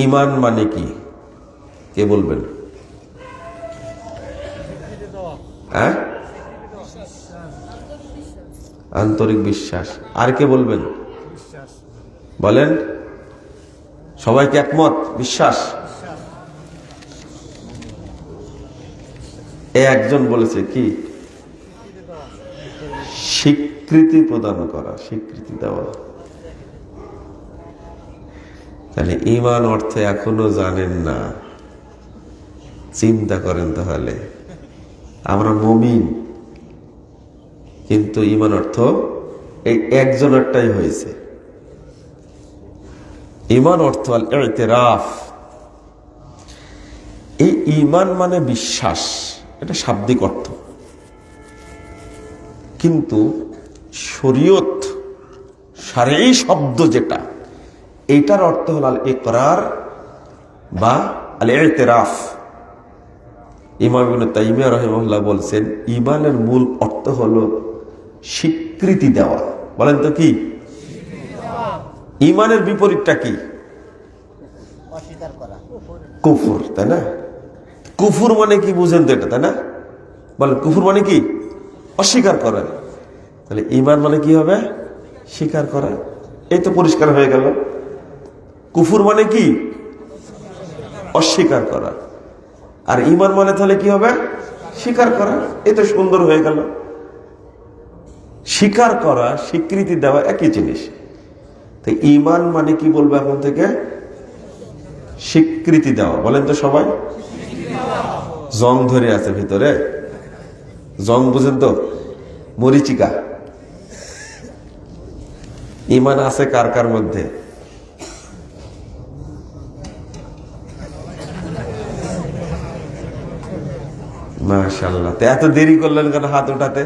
ঈমান মানে কি কে বলবেন? হ্যাঁ, আন্তরিক বিশ্বাস। আর কে বলবেন? বলেন। সবাইকে একমত? বিশ্বাস। একজন বলেছে কি? স্বীকৃতি প্রদান করা, স্বীকৃতি দেওয়া। তাহলে ঈমান অর্থে এখনো জানেন না? চিন্তা করেন তাহলে। আমরা মুমিন, কিন্তু ঈমান অর্থ এই একজনেরটাই হয়েছে। ঈমান অর্থ আল ইতিরাফ। এই ঈমান মানে বিশ্বাস, এটা শাব্দিক অর্থ। কিন্তু শরীয়ত, শারঈ শব্দ যেটা, এইটার অর্থ হল আল ইকরার বা আল ইতিরাফ। ইমাম ইবনে তাইমিয়া রাহিমাহুল্লাহ বলছেন, ঈমানের মূল অর্থ হলো স্বীকৃতি দেওয়া। বলেন তো কি? ঈমানের বিপরীতটা কি? কুফর, তাই না? কুফর মানে কি বুঝেন তো এটা, তাই না? বলেন, কুফর মানে কি? অস্বীকার করা। তাহলে ঈমান মানে কি হবে? স্বীকার করা। এই তো পরিষ্কার হয়ে গেল। কুফর মানে কি? অস্বীকার করা। আর ঈমান মানে তাহলে কি হবে? স্বীকার করা। এই তো সুন্দর হয়ে গেল। স্বীকার করা, স্বীকৃতি দেওয়া একই জিনিস। তো ঈমান মানে কি বলবো এখন থেকে? স্বীকৃতি দেওয়া। বলেন তো সবাই। জং ধরে আছে ভিতরে, জং বুঝেন তো? মরিচিকা। ঈমান আছে কার কার মধ্যে? মাশাআল্লাহ। তো এত দেরি করলেন কেন হাত উঠাতে?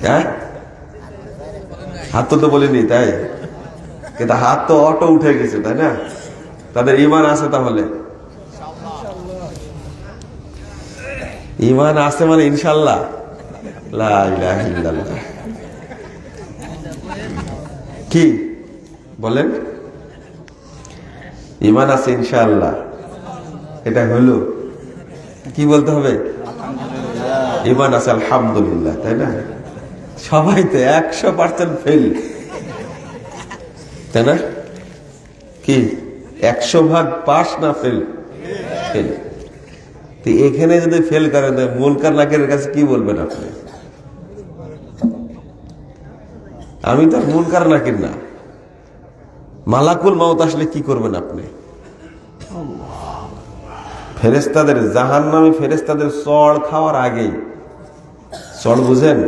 হ্যাঁ, হাত তো বলিনি, তাই? কিন্তু হাত তো অটো উঠে গেছে, তাই না? তাদের ঈমান আছে। তাহলে ঈমান আছে মানে ইনশাআল্লাহ, লা ইলাহা ইল্লাল্লাহ। কি বলেন? ঈমান আছে ইনশাআল্লাহ, এটা হলো কি বলতে হবে? ঈমান আছে আলহামদুলিল্লাহ, তাই না? সবাই তো 100% ফেল, তাই না? কি 100% পাস না ফেল? ফেল। তো এখানে যদি ফেল করেন, মুনকার নাকিরের কাছে কি বলবেন আপনি? আমি তো মুনকার নাকির না। মালাকুল মাউত আসলে কি করবেন আপনি? ফেরেশতাদের, জাহান্নামী ফেরেশতাদের চড় খাওয়ার আগেই, চড় বুঝেন?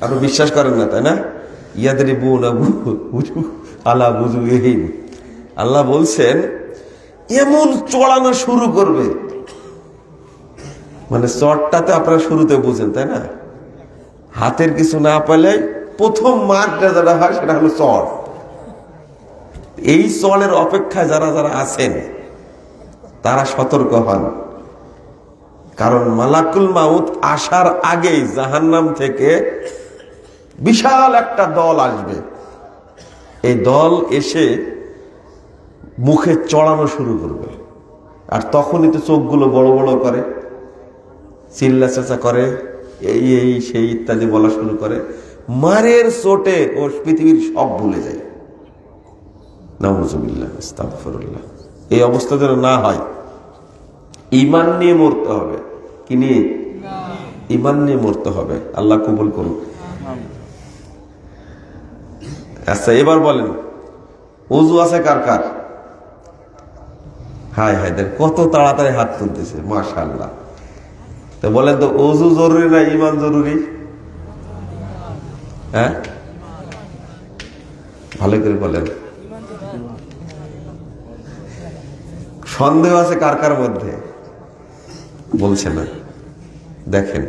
আপনি বিশ্বাস করেন না, তাই না? ইয়াদরিবুনা আলা বুজুহিম। আল্লাহ বলছেন এমন চড়ানো শুরু করবে, মানে চড়টাতে আপনারা শুরুতে বুঝেন, তাই না? হাতের কিছু না পেলে প্রথম মারটা যেটা হয় সেটা হলো চড়। এই চড়ের অপেক্ষায় যারা যারা আছেন তারা সতর্ক হন, কারণ মালাকুল মাউত আসার আগেই জাহান্নাম থেকে বিশাল একটা দল আসবে। এই দল এসে মুখে চড়ানো শুরু করবে, আর তখনই তো চোখগুলো বড় বড় করে, চিল্লা চেঁচা করে, এই এই সেই ইত্যাদি বলা শুরু করে। মারের চোটে ও পৃথিবীর সব ভুলে যায়। নাউযুবিল্লাহ, আস্তাগফিরুল্লাহ। এই অবস্থা যেন না হয়, ঈমান নিয়ে মরতে হবে। কি নিয়ে? ইমান নিয়ে মরতে হবে। আল্লাহ কবুল করুন। আচ্ছা, এবার বলেন ওযু আছে কার কার? হায় হায়, দেখ কত তাড়াতাড়ি হাত তুলতেছে, মাশাআল্লাহ। তো বলেন তো, ওযু জরুরি না ইমান জরুরি? হ্যাঁ, ভালো করে বলেন। সন্দেহ আছে কার কার মধ্যে? বলছে না। দেখেন,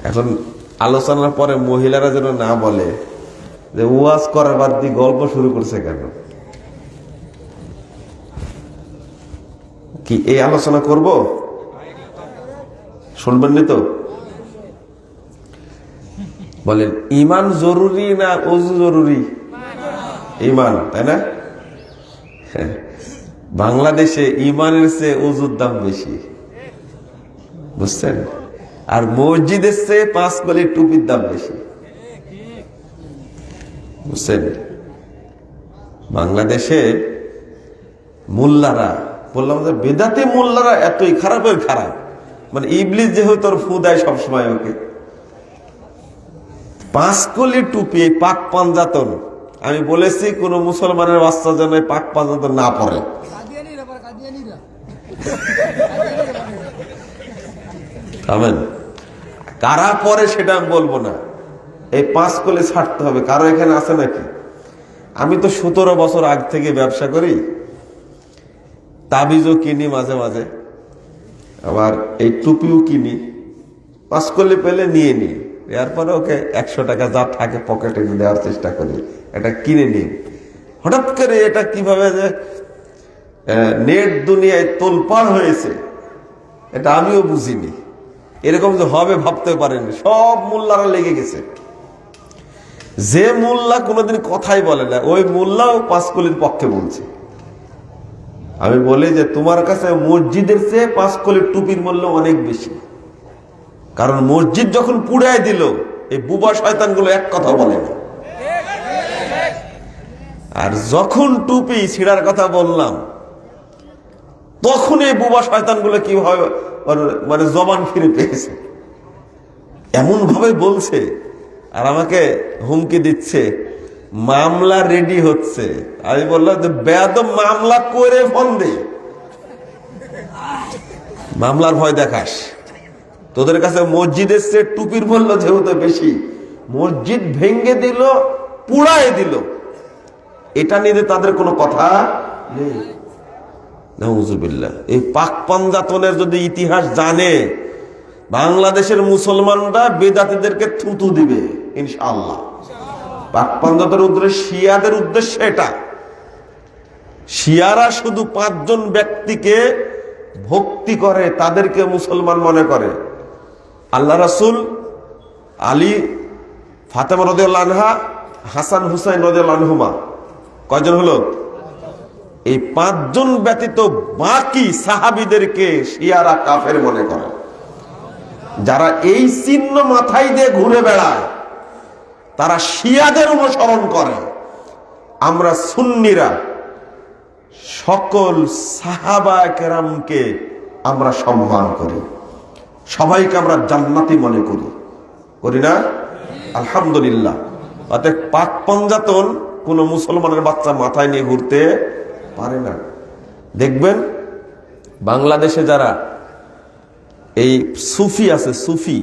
এখন আলোচনার পরে মহিলারা যেন না বলে যে ওয়াজ করার বাদ দিয়ে গল্প শুরু করছে কেন। কি এই আলোচনা করব? শুনবেন নি তো? বলেন, ইমান জরুরি না ওযু জরুরি? ইমান, তাই না? বাংলাদেশে ইমানের চেয়ে ওযুর দাম বেশি, বুঝছেন? আর মসজিদের চেয়ে 5 কলি টুপির দাম বেশি, বুঝছেন? বাংলাদেশে মোল্লারা, বললাম যে বেদাতে মোল্লারা এতই খারাপের খারাপ, মানে ইবলিস যেহেতু ওর ফু দেয় সবসময় ওকে। 5 কলি টুপি, পাক পাঞ্জাতন। আমি বলেছি কোন মুসলমানের বাচ্চা যেন পাক পাঞ্জাতন না পড়ে। কারা পরে সেটা আমি বলবো না, এই 5 কলি ছাড়তে হবে। কারো এখানে আছে নাকি? আমি তো 17 বছর আগ থেকে ব্যবসা করি, তাবিজও কিনি মাঝে মাঝে, আবার এই টুপিও কিনি। 5 কলি পেলে নিয়ে নিই, এরপরে ওকে 100 টাকা যা থাকে পকেটে দেওয়ার চেষ্টা করি, এটা কিনে নিই। হঠাৎ করে এটা কিভাবে যে নেট দুনিয়ায় তোলপাড় হয়েছে এটা আমিও বুঝিনি। এরকম যে হবে ভাবতে পারেনি, সব মোল্লারা লেগে গেছে। যে মোল্লা কোনোদিন কথাই বলে না, ওই মোল্লাও 5 কলির পক্ষে বলছে। আমি বলি যে তোমার কাছে মসজিদের চেয়ে 5 কলির টুপির মূল্য অনেক বেশি। কারণ মসজিদ যখন পুড়ায় দিল, এই বুবা শয়তানগুলো এক কথা বলে না। আর যখন টুপি ছিঁড়ার কথা বললাম, তখন এই বুবা শয়তানগুলো কিভাবে মানে জবান ফিরে পেয়েছে, এমন ভাবে বলছে। আর আমাকে হুমকি দিচ্ছে, মামলা রেডি হচ্ছে। আমি বললাম যে বেয়াদব, মামলা করে ফোন দে, মামলার ভয় দেখাস। তোদের কাছে মসজিদের চেয়ে টুপির মূল্য যেহেতু বেশি, মসজিদ ভেঙ্গে দিল, পুড়ায় দিল, এটা নিয়ে তাদের কোনো কথা নেই। নাউজুবিল্লাহ। এই পাক পাঞ্জাতনের যদি ইতিহাস জানে, বাংলাদেশের মুসলমানরা বেদাতীদেরকে থুতু দিবে ইনশাআল্লাহ। পাক পাঞ্জাতনের উদ্দেশ্য, শিয়াদের উদ্দেশ্য এটা। শিয়ারা শুধু 5 জন ব্যক্তিকে ভক্তি করে, তাদেরকে মুসলমান মনে করে। আল্লাহ রাসূল, আলী, ফাতেমা রাদিয়াল্লাহু আনহা, হাসান হুসাইন রাদিয়াল্লাহু আনহুমা। কয়জন হলো? এই 5 জন ব্যতীত বাকি সাহাবীদেরকে শিয়ারা কাফের মনে করে। যারা এই চিহ্ন মাথায় দিয়ে ঘুরে বেড়ায়, তারা শিয়াদের অনুসরণ করে। আমরা সুন্নিরা সকল সাহাবা কেরামকে আমরা সম্মান করি, সবাইকে আমরা জান্নাতি মনে করি, করি না? আলহামদুলিল্লাহ। অতএব পাক পাঞ্জাতন কোন মুসলমানের বাচ্চা মাথায় নিয়ে ঘুরতে পারে না। দেখবেন বাংলাদেশে যারা এই সুফি আছে, সুফি,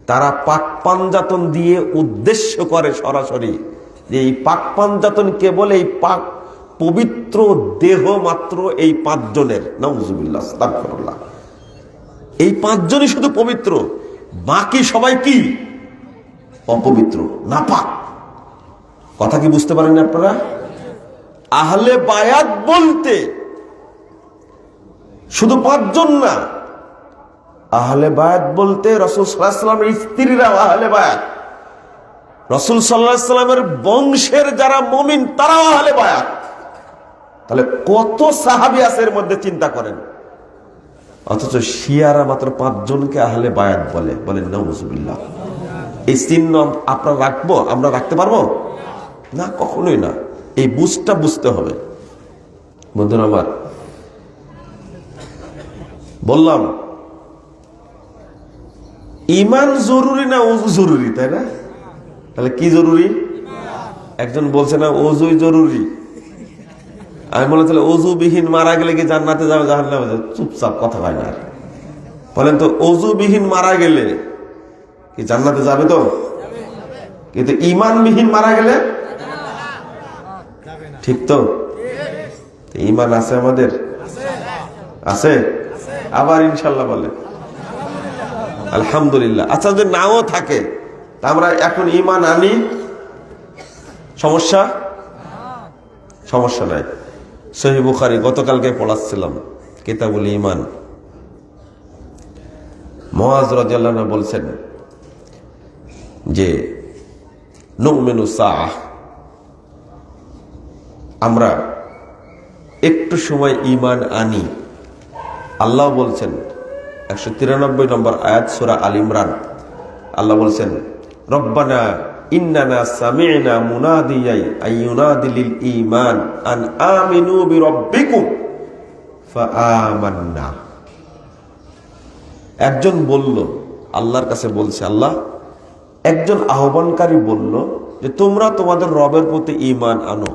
তারা পাক পাঞ্জাতন দিয়ে উদ্দেশ্য করে সরাসরি যে এই পাক পাঞ্জাতন কেবল এই পাক পবিত্র দেহ মাত্র এই 5 জনের। নাউজুবিল্লাহ, আস্তাগফিরুল্লাহ। এই 5 জনই শুধু পবিত্র, বাকি সবাই কি? অপবিত্র, নাপাক। কথা কি বুঝতে পারেন আপনারা? আহলে বায়াত বলতে শুধু 5 জন না, আহলে বায়াত বলতে রাসূল সাল্লাল্লাহু আলাইহি ওয়াসাল্লামের স্ত্রীরাও আহলে বায়াত, রাসূল সাল্লাল্লাহু আলাইহি ওয়াসাল্লামের বংশের যারা মুমিন তারাও আহলে বায়াত। তাহলে কত সাহাবী আছে এর মধ্যে, চিন্তা করেন। অথচ শিয়ারা মাত্র 5 জনকে আহলে বায়াত বলে। বলেন নাউজুবিল্লাহ। এই চিহ্ন আপনারা রাখবো, আমরা রাখতে পারবো না? কখনোই না। এই বুঝটা বুঝতে হবে। বন্ধুরা আমার, বললাম ইমান জরুরি না ওযু জরুরি, তাই না? তাহলে কি জরুরি? একজন বলছে না ওযুই জরুরি। আমি বলে তাহলে ওযুবিহীন মারা গেলে কি জান্নাতে যাবে জাহান্নামে যাবে? চুপচাপ, কথা হয় না। বলেন তো, ওযুবিহীন মারা গেলে কি জান্নাতে যাবে? তো কিন্তু ইমানবিহীন মারা গেলে ঠিক তো? ইমান আছে আমাদের? আছে? আবার ইনশাল্লাহ বলে আলহামদুলিল্লাহ। আচ্ছা, যদি নাও থাকে তা আমরা এখন ইমান আনি, সমস্যা? সমস্যা নাই। সহিহ বুখারী গতকালকে পড়াচ্ছিলাম, কিতাবুল ঈমান। মুআয রাদিয়াল্লাহু আনহু বলছেন যে নুমিনু সাআহ, আমরা একটু সময় ঈমান আনি। আল্লাহ বলছেন 193 নম্বর আয়াত সূরা আল ইমরান, আল্লাহ বলছেন রব্বানা ইন্নানা সামি'না মুনাদিয়াই আইয়ুনাদি লিল ঈমান আন আমিনু বিরাব্বিকুম ফাআমান্না। একজন বলল, আল্লাহর কাছে বলছে, আল্লাহ একজন আহ্বানকারী বলল যে তোমরা তোমাদের রবের প্রতি ঈমান আনো।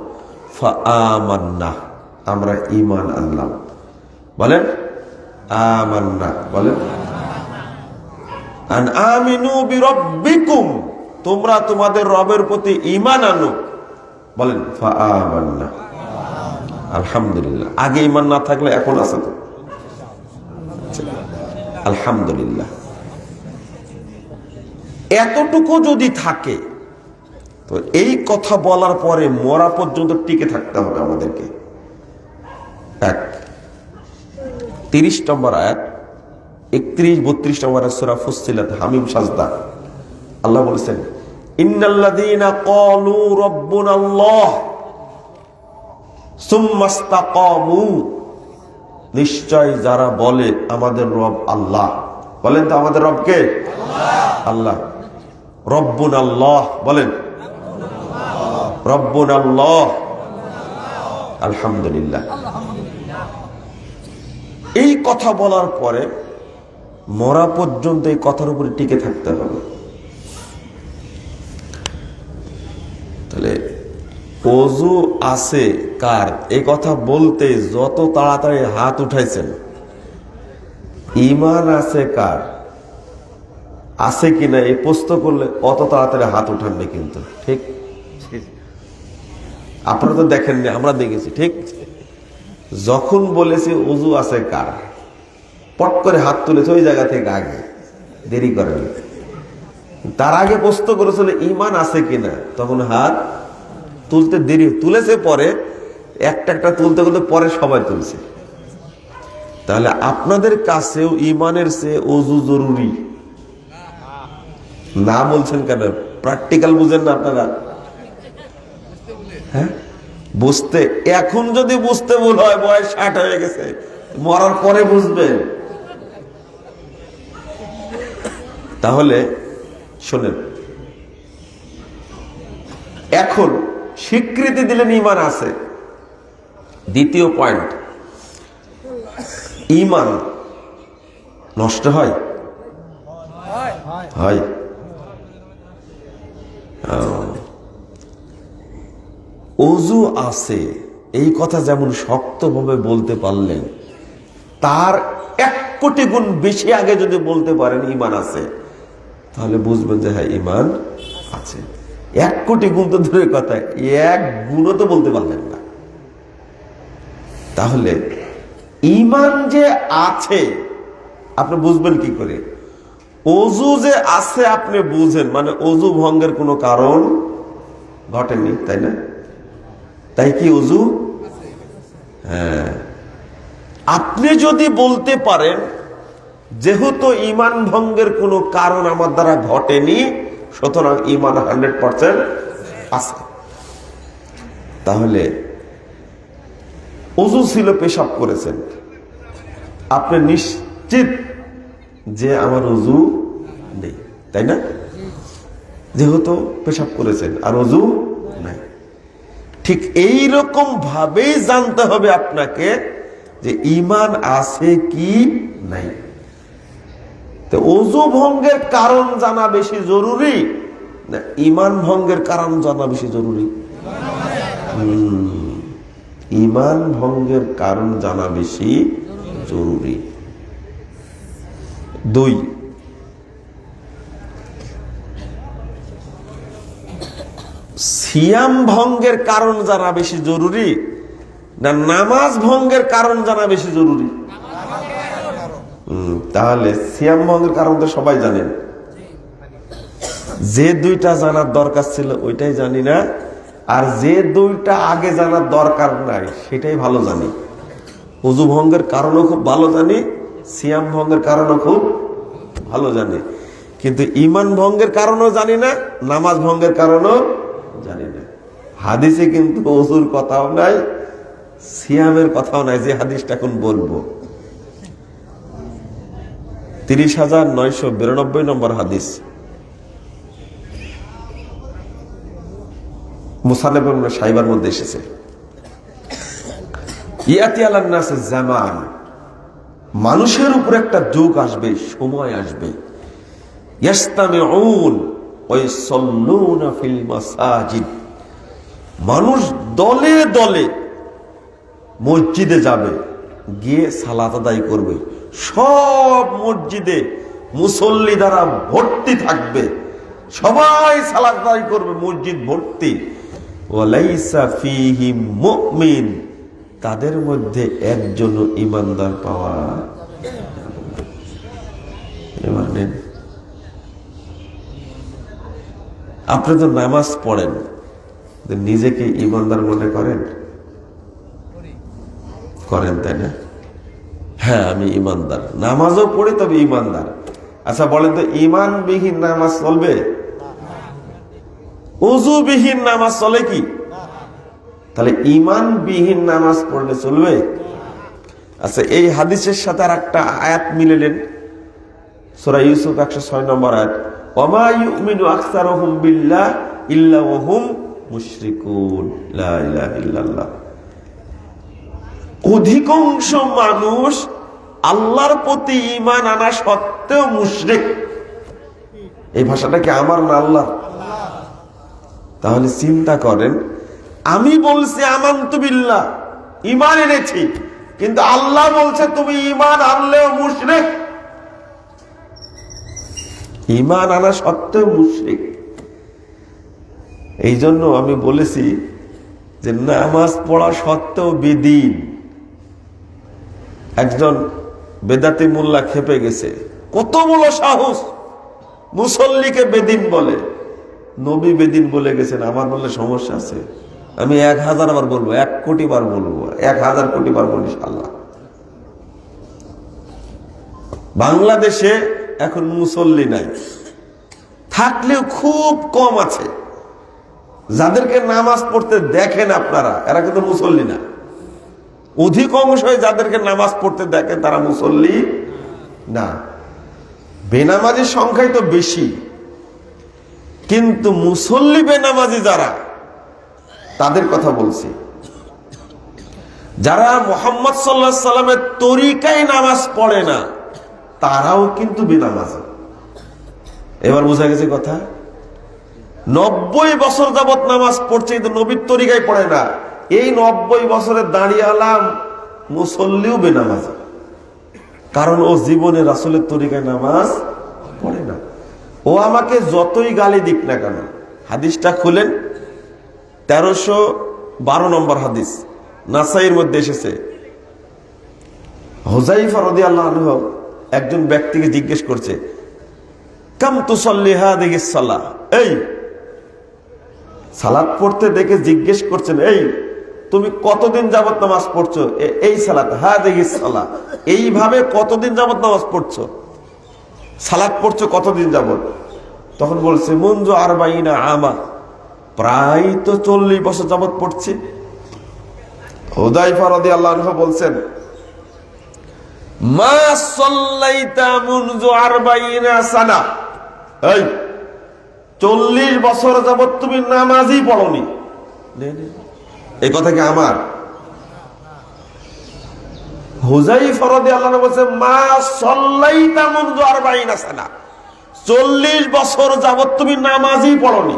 ফাআমান্না, আমরা ঈমান আনলাম। বলেন আমান্না, বলেন আন আমিনু বিরাব্বিকুম, তোমরা তোমাদের রবের প্রতি ঈমান আনো। বলেন ফাআমান্না। আলহামদুলিল্লাহ। আগে ঈমান না থাকলে এখন আছে তো? আলহামদুলিল্লাহ। এতটুকু যদি থাকে তো এই কথা বলার পরে মরা পর্যন্ত টিকে থাকতে হবে আমাদেরকে। 30 নম্বর আয়াত, 31-32 নম্বর সূরা ফুসসিলাত, হামিম সাজদা, আল্লাহ বলেছেন ইন্নাল্লাযীনা ক্বালু রাব্বুনাল্লাহ সুম্মা ইসতাকামু, নিশ্চয় যারা বলে আমাদের রব আল্লাহ। বলেন তো আমাদের রব কে? আল্লাহ। রব্বুনাল্লাহ, বলেন রব্বুনাল্লাহ। আলহামদুলিল্লাহ। এই কথা বলার পরে মরা পর্যন্ত এই কথার উপরে টিকে থাকতে হবে। তাহলে ওযু আছে কার, এই কথা বলতে যত তাড়াতাড়ি হাত উঠাইছেন, ঈমান আছে কার, আছে কিনা এই প্রশ্ন করলে অত তাড়াতাড়ি হাত উঠাননি কিন্তু, ঠিক? আপনারা তো দেখেননি, আমরা দেখেছি, ঠিক? যখন বলেছি ওযু আছে কার, পট করে হাত তুলেছে ওই জায়গা থেকে, আগে দেরি করেন। তার আগে প্রশ্ন করেছিল ঈমান আছে কিনা, তখন হাত তুলতে দেরি, তুলেছে পরে, একটা একটা তুলতে তুলতে পরে সবাই তুলছে। তাহলে আপনাদের কাছেও ঈমানের চেয়ে ওযু জরুরি না বলছেন কেন? প্র্যাকটিক্যাল বুঝেন না আপনারা? হ্যাঁ, বুঝতে এখন যদি বুঝতে ভুল হয়, বয়স 60 হয়ে গেছে, মরার পরে বুঝবেন। তাহলে শোনেন, এখন স্বীকৃতি দিলেন ঈমান আছে। দ্বিতীয় পয়েন্ট, ঈমান নষ্ট হয়? হয়। ওযু আছে এই কথা যেমন শক্তভাবে বলতে পারলেন, তার 1 কোটি গুণ বেশি আগে যদি বলতে পারেন ঈমান আছে, তাহলে বুঝবেন যে হ্যাঁ ঈমান আছে। 1 কোটি গুণ তো দূরের কথা, 1 গুণও তো বলতে পারলেন না। তাহলে ঈমান যে আছে আপনি বুঝবেন কি করে? ওযু যে আছে আপনি বুঝেন, মানে ওযু ভঙ্গের কোনো কারণ ঘটেনি, তাই না? তাই কি ওযু? হ্যাঁ। আপনি যদি বলতে পারেন যেহেতু ঈমান ভঙ্গের কোনো কারণ আমার দ্বারা ঘটেনি, সুতরাং ঈমান 100% আছে, তাহলে ওযু ছিল, পেশাব করেছেন, আপনি নিশ্চিত যে আমার ওযু নেই, তাই না? যেহেতু পেশাব করেছেন আর ওযু নাই। ঠিক এই রকম ভাবেই জানতে হবে আপনাকে যে ঈমান আছে কি নাই। তো ওযু ভঙ্গের কারণ জানা বেশি জরুরি না ঈমান ভঙ্গের কারণ জানা বেশি জরুরি? ঈমান ভঙ্গের কারণ জানা বেশি জরুরি। 2, সিয়াম ভঙ্গের কারণ জানা বেশি জরুরি না নামাজ ভঙ্গের কারণ জানা বেশি জরুরি? তাহলে সিয়াম ভঙ্গের কারণ তো সবাই জানেন, যে দুইটা জানার দরকার ছিল ওইটাই জানি না, আর যে দুইটা আগে জানার দরকার নাই সেটাই ভালো জানি। ওযু ভঙ্গের কারণও খুব ভালো জানি, সিয়াম ভঙ্গের কারণও খুব ভালো জানি, কিন্তু ঈমান ভঙ্গের কারণও জানি না, নামাজ ভঙ্গের কারণও জানি না। হাদিসে কিন্তু ওযুর কথাও নাই, সিয়ামের কথাও নাই, যে হাদিসটা এখন বলবো। 30,992 নম্বর হাদিস, মুসান্নাফ ইবনে শাইবার মধ্যে এসেছে। ইয়াতি আলান নাস জামান, মানুষের উপর একটা যুগ আসবে, সময় আসবে, ইয়াস্তামিউন ওয়া ইউসাল্লুনা ফিল মাসাজিদ, মানুষ দলে দলে মসজিদে যাবে, গিয়ে সালাত আদায় করবে, সব মসজিদে মুসল্লি দ্বারা ভর্তি থাকবে, সবাই সালাত আদায় করবে, মসজিদ ভর্তি। ওয়ালাইসা ফীহি মুমিন, তাদের মধ্যে একজন ঈমানদার পাওয়া যাবে। আপনি তো নামাজ পড়েন, নিজেকে ঈমানদার মনে করেন? করেন, তাই না? হ্যাঁ, আমি ঈমানদার, নামাজও পড়ি, তবে ঈমানদার। আচ্ছা বলেন তো, ঈমানবিহীন নামাজ চলবে? ওযুবিহীন নামাজ চলে কি? তাহলে ঈমানবিহীন নামাজ পড়লে চলবে? আচ্ছা, এই হাদিসের সাথে আর একটা আয়াত মিলালেন, সূরা ইউসুফ 106 নম্বর আয়াত, ওয়ামা ইউমিনু আকসারুহুম বিল্লাহ ইল্লা ওয়া হুম মুশরিকুন, লা ইলাহা ইল্লাল্লাহ। অধিকাংশ মানুষ আল্লাহর প্রতি ঈমান আনা সত্ত্বেও মুশরিক। এই ভাষাটা কি আমার না আল্লাহর? তাহলে চিন্তা করেন, আমি বলছি আমানতু বিল্লাহ, ঈমান এনেছি, কিন্তু আল্লাহ বলছে তুমি ঈমান আনলেও মুশরিক। ঈমান আনা সত্ত্বেও মুশরিক। এই জন্য আমি বলেছি যে নামাজ পড়া সত্ত্বেও বেদিন। একজন বেদাতি মোল্লা খেপে গেছে, কত বড় সাহস, মুসল্লিকে বেদিন বলে। নবী বেদিন বলে গেছেন, আমার বললে সমস্যা আছে? আমি 1000 বার বলবো, 1 কোটি বার বলবো, 1000 কোটি বার বলবো ইনশাআল্লাহ। বাংলাদেশে এখন মুসল্লি নাই, থাকলেও খুব কম আছে। যাদেরকে নামাজ পড়তে দেখেন আপনারা, এরা কিন্তু মুসল্লি না। অধিকাংশ যাদেরকে নামাজ পড়তে দেখেন তারা মুসল্লি না। বেনামাজির সংখ্যাই তো বেশি, কিন্তু মুসল্লি বেনামাজি যারা, তাদের কথা বলছি। যারা মুহাম্মদ সাল্লাল্লাহু আলাইহি সাল্লামের তরিকায় নামাজ পড়ে না, তারাও কিন্তু বেনামাজি। এবার বোঝা গেছে কথা? 90 বছর যাবত নামাজ পড়ছে, কিন্তু নবীর তরিকায় পড়ে না। এই 90 বছরের দাঁড়িয়ে আলাম মুসল্লিও বেনামাজি, কারণ ও জীবনে রাসূলের তরিকায় নামাজ পড়ে না। ও আমাকে যতই গালি দিক না কেন, হাদিসটা খুলেন, 1312 নম্বর হাদিস, নাসাইর মধ্যে এসেছে। হুযায়ফা রাদিয়াল্লাহু আনহু একজন ব্যক্তিকে জিজ্ঞেস করছে, কাম তুসাল্লি হাযিহিস সালাহ, এই সালাত পড়তে দেখে জিজ্ঞেস করছেন, এই তুমি কতদিন যাবত নামাজ পড়ছো? এই সালাত, হাযিহিস সালাহ, এইভাবে কতদিন যাবত নামাজ পড়ছো, সালাত পড়ছো কতদিন যাবত? তখন বলছে, মুনযু 40 আমা, প্রায় তো 40 বছর যাবত পড়ছি। হুযায়ফা রাদিয়াল্লাহু আনহু বলছেন, মা সাল্লাইতা মুনযু 40 সানা, এই 40 বছর যাবত তুমি নামাজই পড়োনি। এই কথা কি আমার? হুযায়ফা রাদিয়াল্লাহু আনহু বলেন মা সাল্লাইতা মুনযু 40 সানা, 40 বছর যাবত তুমি নামাজই পড়োনি।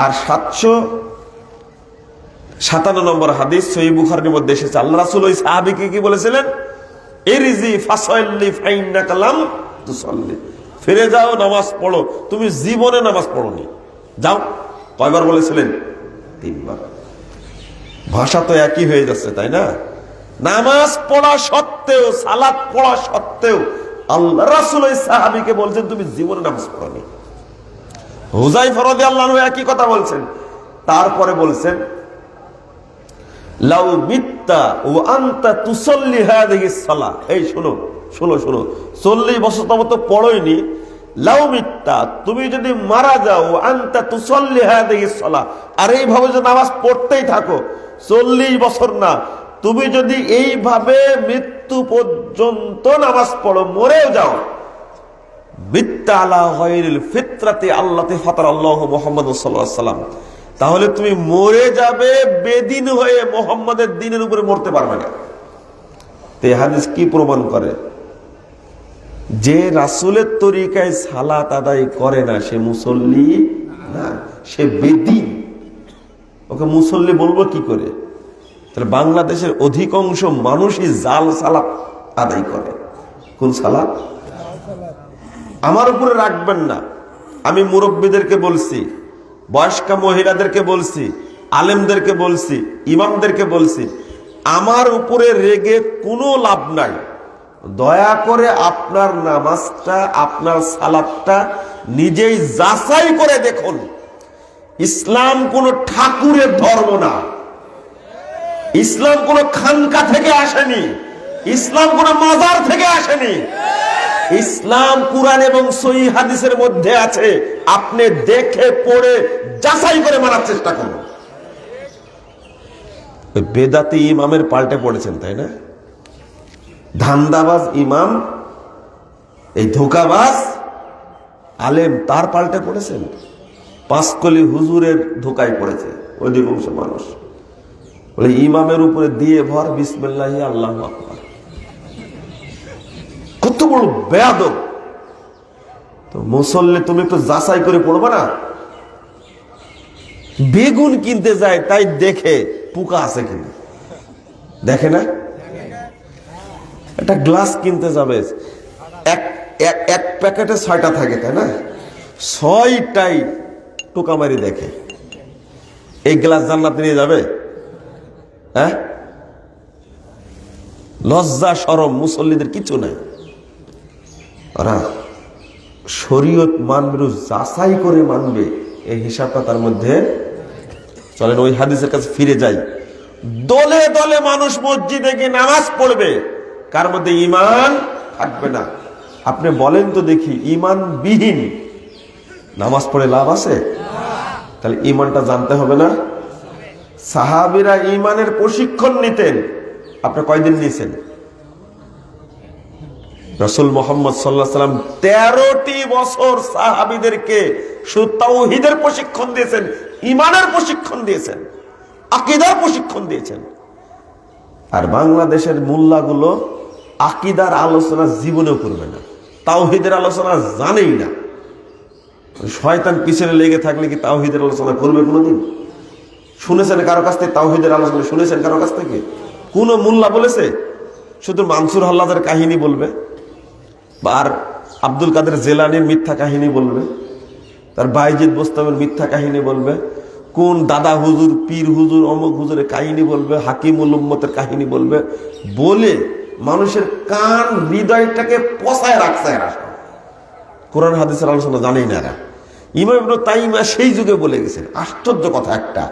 আর 757 নম্বর হাদিস সহিহ বুখারীর মধ্যে এসেছে, আল্লাহ রাসূল ওই সাহাবীকে কি বলেছিলেন? ইরজি ফাসাল্লি ফাইন্নাকা লাম তুসাল্লি, ফিরে যাও, নামাজ পড়ো, তুমি জীবনে নামাজ পড়োনি, যাও। কয়বার বলেছিলেন? 3 বার। ভাষা তো একই হয়ে যাচ্ছে, তাই না? নামাজ পড়া সত্ত্বেও, সালাত পড়া সত্ত্বেও আল্লাহ রাসূল ওই সাহাবীকে বলছেন তুমি জীবনে নামাজ পড়োনি। হুযায়ফা রাদিয়াল্লাহু আনহু একই কথা বলছেন। তারপরে বলছেন লাউ মিত্তা ওয়া আনতা তুসাল্লি হাযিহিস সালাহ, এই শোনো শোনো শোনো, 40 বছর তো পড়োইনি। লাউ মিত্তা, তুমি যদি মারা যাও, আনতা তুসাল্লি হাযিহিস সালাহ, আর এইভাবে যদি নামাজ পড়তেই থাকো 40 বছর না, তুমি যদি এইভাবে মৃত্যু পর্যন্ত নামাজ পড়ো, মরেও যাও, মিত্তা আলা গায়রিল ফিতরাতি আল্লাতী ফাতারাল্লাহু মুহাম্মাদুর সাল্লাল্লাহু আলাইহি ওয়াসাল্লাম, তাহলে তুমি মরে যাবে বেদিন হয়ে, মুহাম্মাদের দ্বীনের উপরে মরতে পারবে না। তো এই হাদিস কি প্রমাণ করে? যে রাসূলের তরিকায় সালাত আদায় করে না সে মুসল্লি না, সে বেদিন। ওকে মুসল্লি বলবো কি করে? তাহলে বাংলাদেশের অধিকাংশ মানুষই জাল সালাত আদায় করে। কোন সালাত? আমার উপরে রাখবেন না। আমি মুরব্বীদেরকে বলছি, বয়স্ক মহিলাদেরকে বলছি, আলেমদেরকে বলছি, ইমামদেরকে বলছি, আমার উপরে রেগে কোনো লাভ নাই। দয়া করে আপনার নামাজটা, আপনার সালাতটা নিজেই যাচাই করে দেখুন। ইসলাম কোন ঠাকুরের ধর্ম না, ইসলাম কোন খানকা থেকে আসেনি, ইসলাম কোন মাজার থেকে আসেনি। ইসলাম কুরআন এবং সহিহ হাদিসের মধ্যে আছে, আপনি দেখে পড়ে যাচাই করে মানার চেষ্টা করুন। বেদাতি ইমামের পাল্টে পড়েছেন, তাই না? ধান্দাবাজ ইমাম, এই ধোকাবাজ আলেম, তার পাল্টে পড়েছেন। পাঁচকলি হুজুরের ধোকায় পড়েছে অধিকাংশ মানুষ। বলে ইমামের উপরে দিয়ে ভর, বিসমিল্লাহি আল্লাহু আকবার। কত বড় বেয়াদব! তো মুসল্লি তুমি একটু যাচাই করে পড়বে না? বেগুন কিনতে যায়, তাই দেখে পোকা আছে কিনা, দেখে না? একটা গ্লাস কিনতে যাবে, এক প্যাকেটে 6টা থাকে, তাই না? 6টাই টোকা মারি দেখে। এই গ্লাস জান্নাতে নিয়ে যাবে? হ্যাঁ, লজ্জা শরম মুসল্লিদের কিছু নাই। ওরা শরীয়ত মানবে, যাচাই করে মানবে, এই হিসাবটা তার মধ্যে। চলেন ওই হাদিসের কাছে ফিরে যাই। দলে দলে মানুষ মসজিদে গিয়ে নামাজ পড়বে, কার মধ্যে ঈমান থাকবে না। আপনি বলেন তো দেখি, ঈমান বিহীন নামাজ পড়ে লাভ আছে? তাহলে ঈমানটা জানতে হবে না? সাহাবীরা ঈমানের প্রশিক্ষণ নিতেন। আপনি কয়দিন নিয়েছেন? রাসূল মুহাম্মদ সাল্লাল্লাহু আলাইহি সাল্লাম 13টি বছর সাহাবীদেরকে শুধু তাওহীদের প্রশিক্ষণ দিয়েছেন, ঈমানের প্রশিক্ষণ দিয়েছেন, আকীদার প্রশিক্ষণ দিয়েছেন। আর বাংলাদেশের মুল্লাগুলো আকীদার আলোচনা জীবনেও করবে না, তাওহীদের আলোচনা জানেই না। শয়তান পিছনে লেগে থাকলে কি তাওহীদের আলোচনা করবে কোনোদিন? শুনেছেন কারো কাছ থেকে তাওহীদের আলোচনা? শুনেছেন কারো কাছ থেকে? কোন মুল্লা বলেছে? শুধু মানসুর হাল্লাদের কাহিনী বলবে, আর আব্দুল কাদের জেলানির মিথ্যা কাহিনী বলবে, তার বাইজিদ বোস্তামের মিথ্যা কাহিনী বলবে, কোন দাদা হুজুর, পীর হুজুর, অমুক হুজুরের কাহিনী বলবে, হাকিমুল উম্মতের কাহিনী বলবে, বলে মানুষের কান হৃদয়টাকে পচায় রাখছে। এরা কোরআন হাদিসের আলোচনা জানেই না এরা। ইমাম ইবনে তাইমিয়া সেই যুগে বলে গেছেন, আশ্চর্য কথা একটা,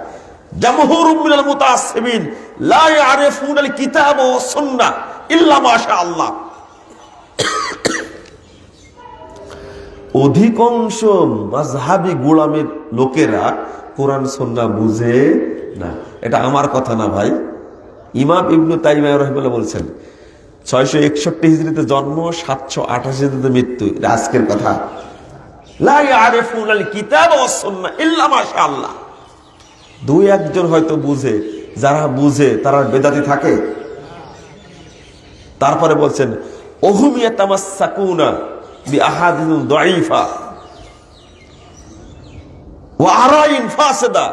জামহুরুম মিনাল মুতাআসসিবিন লা ইয়ারিফুনাল কিতাব ওয়াস সুন্নাহ ইল্লা মাশাআল্লাহ। অধিকাংশ মাযহাবী গোলামের লোকেরা কোরআন সুন্নাহ বুঝে না। এটা আমার কথা না ভাই, ইমাম ইবনে তাইমিয়া রাহিমাহুল্লাহ বলছেন। 661 হিজরিতে জন্ম, 788 হিজরিতে মৃত্যু। এটা আজকের কথা। লা ইয়ারিফুনাল কিতাব ওয়াস সুন্নাহ ইল্লা মাশাআল্লাহ। দুই একজন হয়তো বুঝে, যারা বুঝে তারা বেদাতি থাকে? তারপরে বলছেন ওহুম ইয়াতামাসসাকুনা বিআহাদিন দাঈফা ওয়া আরাইন ফাসিদা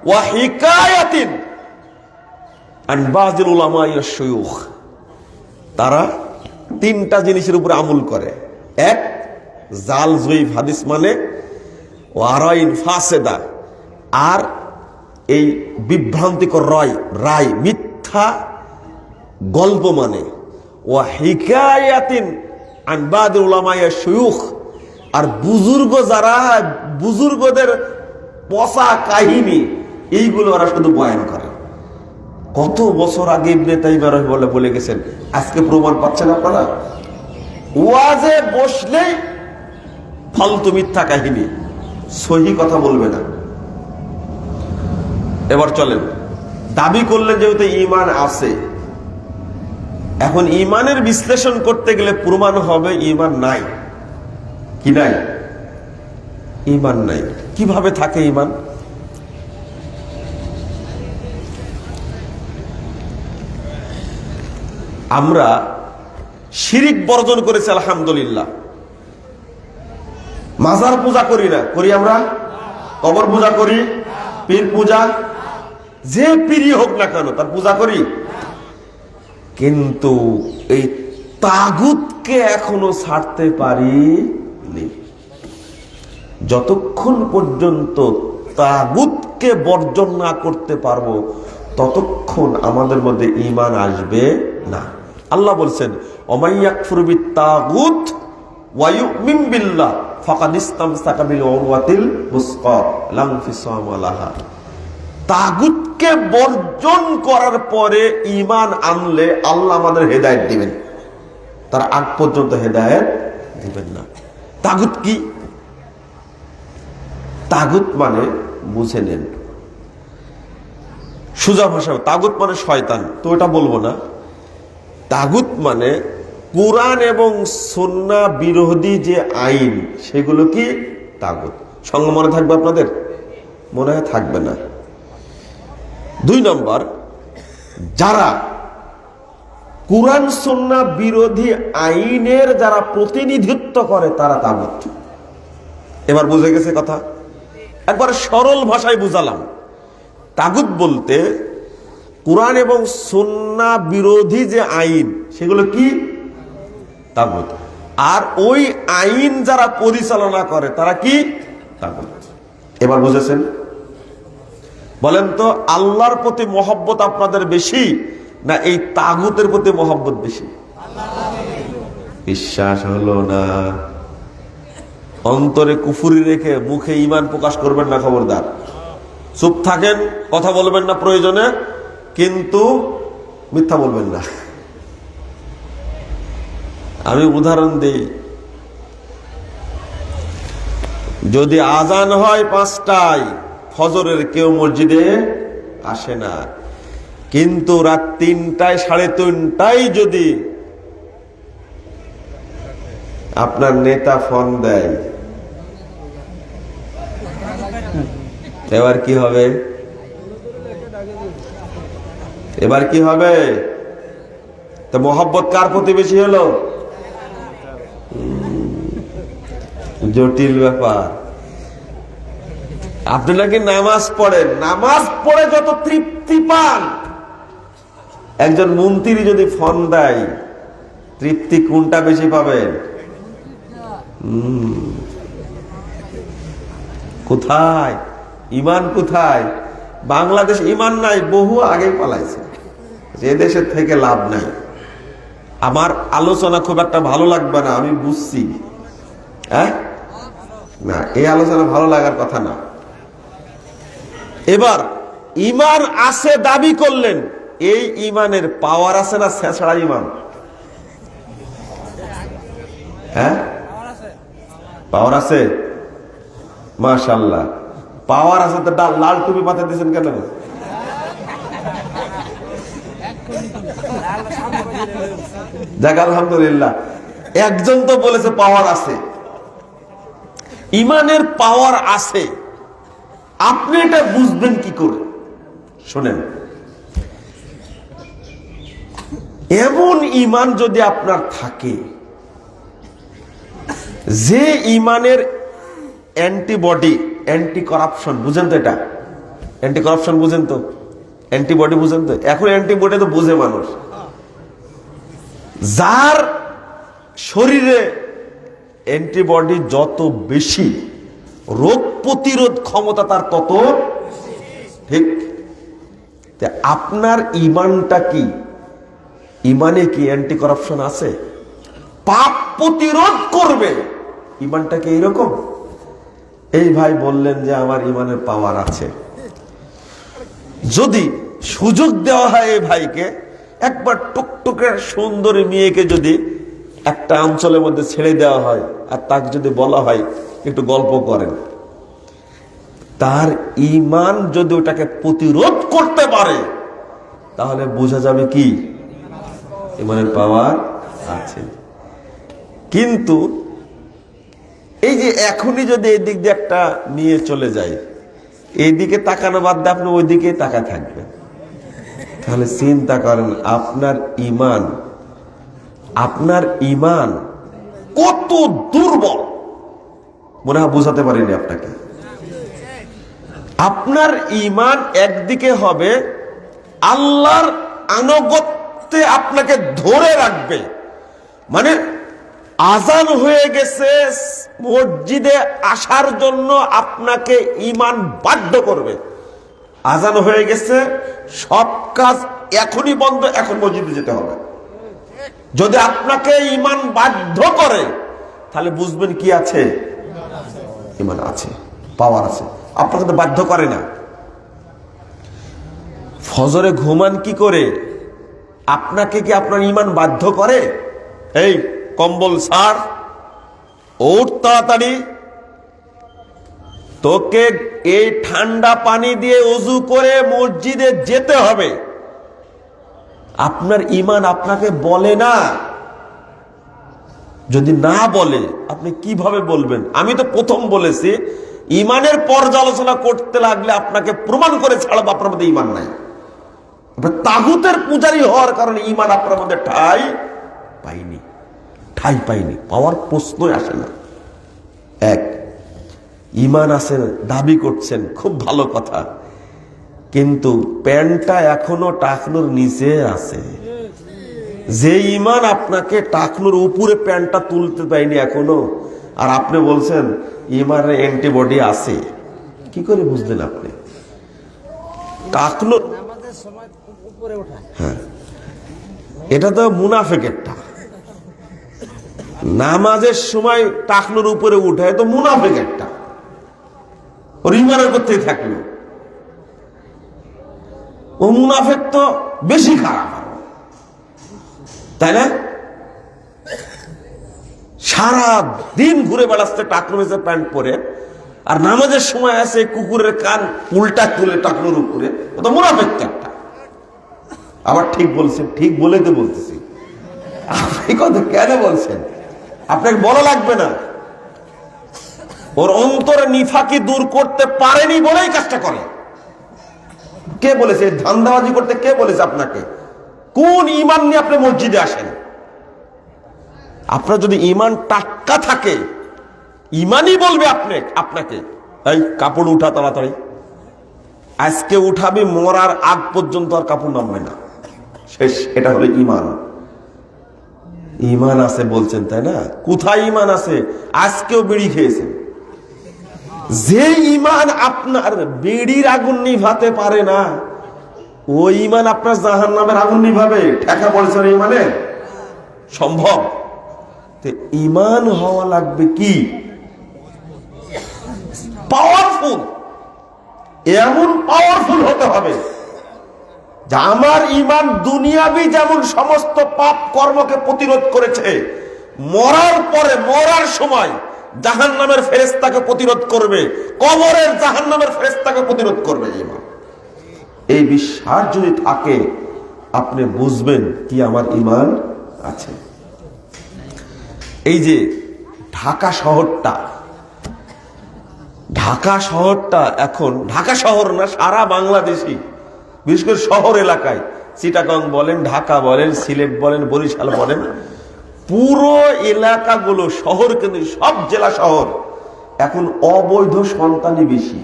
ওয়া হিকায়াতিন আন বাযিল উলামা ওয়া শুয়ুখ। তারা তিনটা জিনিসের উপরে আমল করে। এক, জাল জয়ীফ হাদিস মানে, ওয়া আরাইন ফাসিদা, আর এই বিভ্রান্তিকর রায় মিথ্যা গল্প মানে, ওয়া হিকায়াতিন আন বাযিল উলামা ওয়া শুয়ুখ, আর বুজুর্গদের পচা কাহিনী, এইগুলো ওরা শুধু বয়ান করে। কত বছর আগে ইবনে তাইমিয়া রাহিমাহুল্লাহ বলে গেছেন, আজকে প্রমাণ পাচ্ছেন আপনারা? ওয়াজে বসলেই ফালতু মিথ্যা কাহিনী, সহি কথা বলবে না। এবার চলেন, দাবি করলেন যেহেতু ঈমান আছে, এখন ঈমানের বিশ্লেষণ করতে গেলে প্রমাণ হবে ঈমান নাই। কি নাই? ঈমান নাই। কিভাবে থাকে ঈমান? আমরা শিরিক বর্জন করেছি আলহামদুলিল্লাহ। মাজার পূজা করি না, করি আমরা? কবর পূজা করি, পীর পূজা, যে পীরই হোক না কেন তার পূজা করি। কিন্তু এই তাগুতকে এখনো ছাড়তে পারিনি। যতক্ষণ পর্যন্ত তাগুতকে বর্জন না করতে পারবো ততক্ষণ আমাদের মধ্যে ঈমান আসবে না। আল্লাহ বলছেন ওমাইয়াকফুর বিত্তাগুত ওয়া ইউমিন বিল্লাহ ফাকাদ ইসতামসাকা বিল উরওয়াতিল মুসকা লা ইনফিসামা লাহা। তাগুতকে বর্জন করার পরে ঈমান আনলে আল্লাহ আমাদের হেদায়েত দিবেন, তার আগ পর্যন্ত হেদায়েত দিবেন না। তাগুত কি? তাগুত মানে বুঝে নেন, সোজা ভাষা তাগুত মানে শয়তান, তো এটা বলবো না। তাগুত মানে কুরআন এবং সুন্নাহ বিরোধী যে আইন, সেগুলো কি তাগুত। সঙ্গে মনে থাকবে আপনাদের? মনে হয় থাকবে না। 2 নম্বর, যারা কুরআন সুন্নাহ বিরোধী আইনের যারা প্রতিনিধিত্ব করে তারা তাগুত। এবার বুঝে গেছে কথা? একবার সরল ভাষায় বুঝালাম। তাগুত বলতে কুরআন এবং সুন্নাহ বিরোধী যে আইন, সেগুলো কি তাগুত। আর ওই আইন যারা পরিচালনা করে তারা কি তাগুত। এবার বুঝেছেন? বলেন তো, আল্লাহর প্রতি মহব্বত আপনাদের বেশি না এই তাগুতের প্রতি মহব্বত বেশি? বিশ্বাস হলো না? অন্তরে কুফরি রেখে মুখে ঈমান প্রকাশ করবেন না, খবরদার। চুপ থাকেন, কথা বলবেন না প্রয়োজনে, কিন্তু মিথ্যা বলবেন না। আমি উদাহরণ দেই, যদি আজান হয় 5টায় ফজরের, কেউ মসজিদে আসে না, কিন্তু রাত 3টায় 3:30টায় যদি আপনার নেতা ফোন দেয়, এবার কি হবে? এবার কি হবে? তো মোহাব্বত কার প্রতি বেশি হলো? জটিল ব্যাপার। আপনি নাকি নামাজ পড়েন, নামাজ পড়ে যত তৃপ্তি পান, একজন মন্ত্রী যদি ফোন দেয়, তৃপ্তি কোনটা বেশি পাবেন? কোথায় ঈমান? কোথায়? বাংলাদেশ ঈমান নাই, বহু আগে পালাইছে, যে দেশের থেকে লাভ নাই। আমার আলোচনা খুব একটা ভালো লাগবে না, আমি বুঝছি। না, এই আলোচনা ভালো লাগার কথা না। এবার ঈমান আছে দাবি করলেন, এই ঈমানের পাওয়ার আছে না ছেঁচড়া ঈমান? পাওয়ার আছে? মাশাআল্লাহ, পাওয়ার আছে। তো লাল টুপি মাথায় দিয়েছেন কেন? যাক আলহামদুলিল্লাহ, একজন তো বলেছে পাওয়ার আছে। ঈমানের পাওয়ার আছে, আপনি এটা বুঝবেন কি করে? শোনেন, এমন ঈমান যদি আপনার থাকে, যে ঈমানের অ্যান্টিবডি, অ্যান্টি করাপশন, বুঝেন তো? এটা অ্যান্টি করাপশন বুঝেন তো? অ্যান্টিবডি বুঝেন তো? এখন অ্যান্টিবডি তো বুঝে মানুষ। যার শরীরে অ্যান্টিবডি যত বেশি, রোগ প্রতিরোধ ক্ষমতা তার তত। ঠিক? আপনার ঈমানটা কি? ঈমানে কি অ্যান্টি করাপশন আছে? পাপ প্রতিরোধ করবে, ঈমানটা কি এইরকম? এই ভাই বললেন যে আমার ঈমানের পাওয়ার আছে। যদি সুযোগ দেওয়া হয় এই ভাইকে, একবার টুকটুকে সুন্দরী মেয়েকে যদি একটা অঞ্চলের মধ্যে ছেড়ে দেওয়া হয়, আর তাকে যদি বলা হয় একটু গল্প করেন, তার ঈমান যদি ওটাকে প্রতিরোধ করতে পারে, তাহলে বোঝা যাবে কি ঈমানের পাওয়ার আছে। কিন্তু এই যে এখনই যদি এই দিক দিয়ে একটা নিয়ে চলে যায়, এইদিকে তাকানো বাদ দিয়ে আপনি ওই দিকে তাকায় থাকবেন, তাহলে চিন্তা করেন আপনার ঈমান কত দুর্বল। মনে হয় বোঝাতে পারিনি আপনাকে। আপনার ঈমান একদিকে হবে আল্লাহর আনুগত্যে আপনাকে ধরে রাখবে, মানে আজান হয়ে গেছে, মসজিদে আসার জন্য আপনাকে ঈমান বাধ্য করবে। আজান হয়ে গেছে, সব কাজ এখনই বন্ধ, এখন মসজিদে যেতে হবে। যদি আপনাকে ঈমান বাধ্য করে, তাহলে বুঝবেন কি আছে? ঈমান আছে, পাওয়ার আছে। আপনাকে তো বাধ্য করে না। ফজরে ঘুমান কি করে? আপনাকে কি আপনার ঈমান বাধ্য করে? এই কম্বল ছাড়, ওঠ তাড়াতাড়ি, তোকে এই ঠান্ডা পানি দিয়ে ওযু করে মসজিদে যেতে হবে। আপনার ঈমান আপনাকে বলে না। যদি না বলে আপনি কিভাবে বলবেন? আমি তো প্রথম বলেছি, ঈমানের পর্যালোচনা করতে লাগলে আপনাকে প্রমাণ করে ছাড়ব আপনার মধ্যে ঈমান নাই। তাগুতের পূজারী হওয়ার কারণে ঈমান আপনার মধ্যে ঠাঁই পাইনি, পাওয়ার প্রশ্নই আসে না। এক, ঈমান আছে দাবি করছেন, খুব ভালো কথা, কিন্তু প্যান্টটা এখনো টাকনুর নিচে আছে। যে ঈমান আপনাকে টাকনুর উপরে প্যান্টটা তুলতে পাইনি এখনো, আর আপনি বলছেন ঈমানের অ্যান্টিবডি আছে, কি করে বুঝলেন আপনি? টাকনুর, হ্যাঁ, এটা তো মুনাফিকেরটা। নামাজের সময় টাকনুর উপরে উঠায় তো মুনাফিকেরটা, ওর ঈমানের করতেই থাকলো। ও মুনাফিক তো বেশি খারাপ, তাই না? সারা দিন ঘুরে বেড়াচ্ছে টাকনুর প্যান্ট পরে, আর নামাজের সময় আছে কুকুরের কান উল্টা তুলে টাকনুর উপরে, ও তো মুনাফিক একটা। আবার ঠিক বলছেন, ঠিক বলে তো বলতেছি। আপনি কথা কেন বলছেন? আপনাকে বলা লাগবে না। ওর অন্তরে নিফাকি দূর করতে পারেনি বলেই কাজটা করে। কে বলেছে ধান্দাবাজি করতে? কে বলেছে আপনাকে? কোন ঈমান নিয়ে আপনি মসজিদে আসেন? আপনার যদি ঈমান টাক্কা থাকে, ঈমানই বলবে আপনাকে এই কাপড় উঠা তাড়াতাড়ি, আজকে উঠাবি, মরার আগ পর্যন্ত আর কাপড় নামবে না, শেষ। এটা হলো ঈমান। ঈমান আছে বলছেন, তাই না? কোথায় ঈমান আছে? আজকেও বিড়ি খেয়েছেন। যে ঈমান আপনার বিড়ির আগুন নিভাতে পারে না, ওই ঈমান আপনার জাহান্নামের আগুন নিভাবে? ঠেকা পড়েছে ঈমানে? সম্ভব? ঈমান হওয়া লাগবে কি? পাওয়ারফুল। এমন পাওয়ারফুল হতে হবে যে আমার ঈমান দুনিয়াবি যেমন সমস্ত পাপ কর্মকে প্রতিরোধ করেছে, মরার পরে, মরার সময় জাহান্নামের ফেরেশতাকে প্রতিরোধ করবে, কবরের জাহান্নামের ফেরেশতাকে প্রতিরোধ করবে। ঈমান, এই বিশ্বাস যদি থাকে, আপনি বুঝবেন কি আমার ঈমান আছে। এই যে ঢাকা শহরটা এখন, ঢাকা শহর না, সারা বাংলাদেশি, বিশেষ করে শহর এলাকায় চিটাগং বলেন, ঢাকা বলেন, সিলেট বলেন, বরিশাল বলেন, পুরো এলাকাগুলো, শহর কিন্তু সব জেলা শহর এখন অবৈধ সন্তানই বেশি।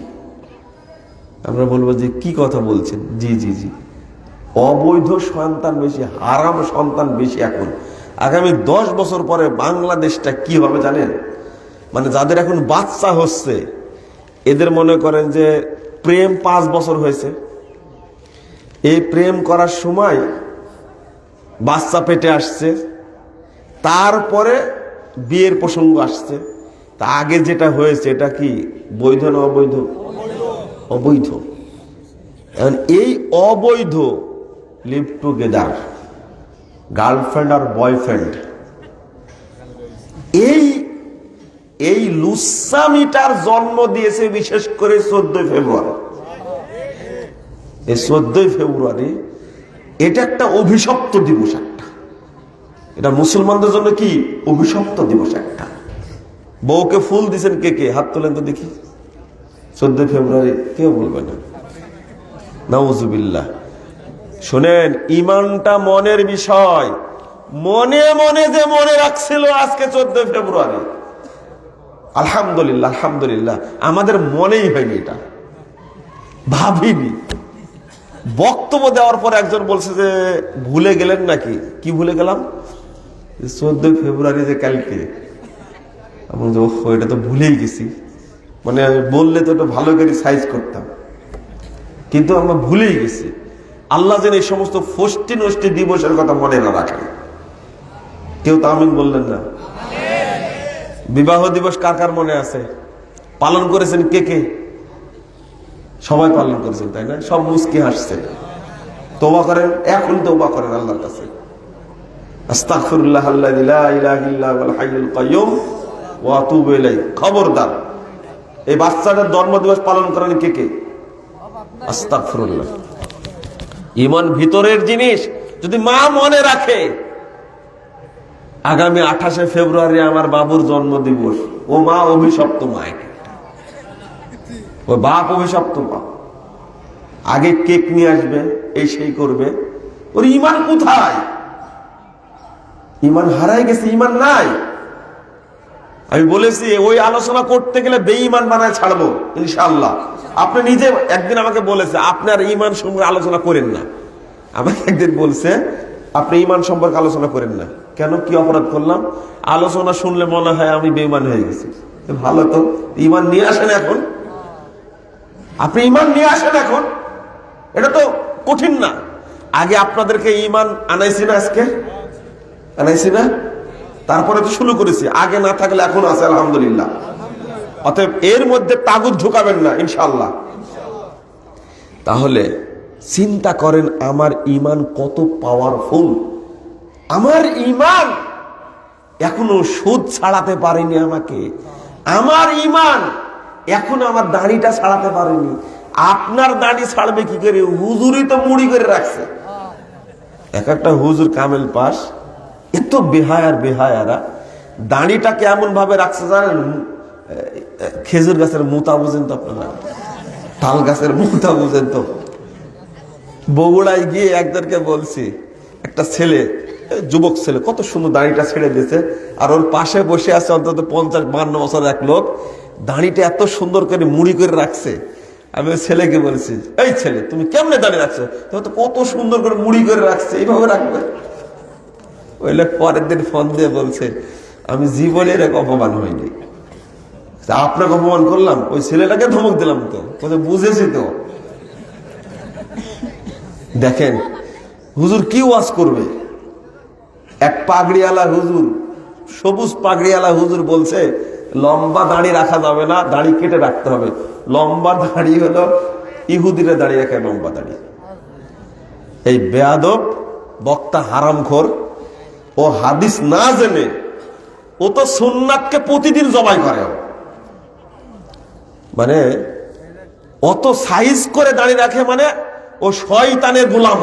আমরা বলবো যে কি কথা বলছেন? জি জি জি, অবৈধ সন্তান বেশি, হারাম সন্তান বেশি। এখন আগামী 10 বছর পরে বাংলাদেশটা কি হবে জানেন? মানে যাদের এখন বাচ্চা হচ্ছে এদের মনে করেন যে প্রেম 5 বছর হয়েছে, এই প্রেম করার সময় বাচ্চা পেটে আসছে, তারপরে বিয়ের প্রসঙ্গ আসছে, তা আগে যেটা হয়েছে এটা কি বৈধ না অবৈধ? অবৈধ। এখন এই অবৈধ লিভ টুগেদার, গার্লফ্রেন্ড আর বয়ফ্রেন্ড, এই লুসামিটার জন্ম দিয়েছে বিশেষ করে 14 ফেব্রুয়ারি। এই 14 ফেব্রুয়ারি এটা একটা অভিশপ্ত দিবস, একটা এটা মুসলমানদের জন্য কি অভিশপ্ত দিবস একটা। বউকে ফুল দিছেন কে কে? হাত তোলেন তো দেখি। 14 ফেব্রুয়ারি কেউ বলবে না, নাউজুবিল্লাহ। শোনেন, ইমানটা মনের বিষয়। মনে মনে যে মনে রাখছিল আজকে 14 ফেব্রুয়ারি, আলহামদুলিল্লাহ আলহামদুলিল্লাহ, আমাদের মনেই হয়নি, এটা ভাবিনি। বক্তব্য দেওয়ার পর একজন বলছে যে ভুলে গেলেন নাকি? কি ভুলে গেলাম? 14 ফেব্রুয়ারি যে কালকে। এটা তো ভুলেই গেছি, মানে বললে তো এটা ভালো করে সাইজ করতাম, কিন্তু আমরা ভুলেই গেছি। আল্লাহ যেন এই সমস্ত ফষ্টি নষ্টি দিবসের কথা মনে না রাখেন। কেউ তো আমিন বললেন না। বিবাহ দিবস কার কার মনে আছে? পালন করেছেন কে কে? সবাই পালন করেছেন, তাই না? সব মুস্কি হাসছে। তওবা করেন, এখন তওবা করেন আল্লাহর কাছে। আস্তাগফিরুল্লাহ আল্লাযী লা ইলাহা ইল্লা হুয়াল হাইয়ুল কাইয়্যুম ওয়া আতুবু ইলাইহি। খবরদার, এই বাচ্চাটার জন্মদিবস পালন করেন কে কে? আস্তাগফিরুল্লাহ। ঈমান ভিতরের জিনিস। যদি মা মনে রাখে আগামী 28 ফেব্রুয়ারি আমার বাবুর জন্মদিবস, ও মা অভিশপ্ত, মা, ও বাপ অভিশপ্ত বাপ। আগে কেক নিয়ে আসবে, এই সেই করবে। ওর ঈমান কোথায়? ঈমান হারাই গেছে, ঈমান নাই। আমি বলেছি ওই আলোচনা করতে গেলে বেঈমান বানায় ছাড়বো ইনশাআল্লাহ। আপনি নিজে একদিন আমাকে বলেছে আপনার ঈমান সম্পর্কে আলোচনা করেন না। আমাকে একদিন বলছে আপনি ঈমান সম্পর্কে আলোচনা করেন না কেন? কি অপরাধ করলাম? আলোচনা শুনলে মনে হয় আমি বেঈমান হয়ে গেছি। ভালো তো, ঈমান নিয়ে আসেন এখন। আপনি ঈমান নিয়ে আসেন এখন, এটা তো কঠিন না। আগে আপনাদেরকে ঈমান আনাইছি না, আজকে আনাইছি না, তারপরে তো শুরু করেছি। আগে না থাকলে এখন আছে আলহামদুলিল্লাহ। অতএব এর মধ্যে তাগুত ঢুকাবেন না ইনশাআল্লাহ। তাহলে চিন্তা করেন আমার ঈমান কত পাওয়ারফুল। আমার ঈমান এখনো সুদ ছাড়াতে পারেনি আমাকে। আমার ঈমান এখন আমার দাড়িটা ছাড়াতে পারেনি। আপনার দাড়ি ছাড়বে কি করে? হুজুরই তো মুড়ি করে রাখছে। এক একটা হুজুর কামেল পাস, এত বেহায়ার বেহায়ারা দাড়িটাকে এমন ভাবে রাখছে জানেন, খেজুর গাছের মুতা বুঝেন তো আপনারা? তাল গাছের মুতা বুঝেন তো? বগুড়ায় গিয়ে একজনকে বলছি, একটা ছেলে, যুবক ছেলে, কত সুন্দর দাড়িটা ছেড়ে দিয়েছে, আর ওর পাশে বসে আছে অন্তত 50-52 বছরের এক লোক, দাড়িটা এত সুন্দর করে মুড়ি করে রাখছে। আমি ওই ছেলেকে বলছি, এই ছেলে তুমি কেমনে দাঁড়িয়ে রাখছো? তো কত সুন্দর করে মুড়ি করে রাখছে, এইভাবে রাখবে? ওই লোক পরের দিন ফোন দিয়ে বলছে, আমি জীবনে এরকম অপমান হয়নি। আপনাকে অপমান করলাম? ওই ছেলেটাকে ধমক দিলাম তো, বুঝেছি তো। দেখেন হুজুর কি ওয়াজ করবে। এক পাগড়িওয়ালা হুজুর, সবুজ পাগড়িওয়ালা হুজুর বলছে লম্বা দাড়ি রাখা যাবে না, দাড়ি কেটে রাখতে হবে। লম্বা দাড়ি হলো ইহুদিরা দাড়ি রাখে, লম্বা দাড়ি। এই বেয়াদব বক্তা হারামখোর, ও হাদিস না জেনে ও তো সুন্নাতকে প্রতিদিন জবাই করে। মানে অত সাইজ করে দাঁড়িয়ে রাখে, মানে ও শয়তানের গোলাম।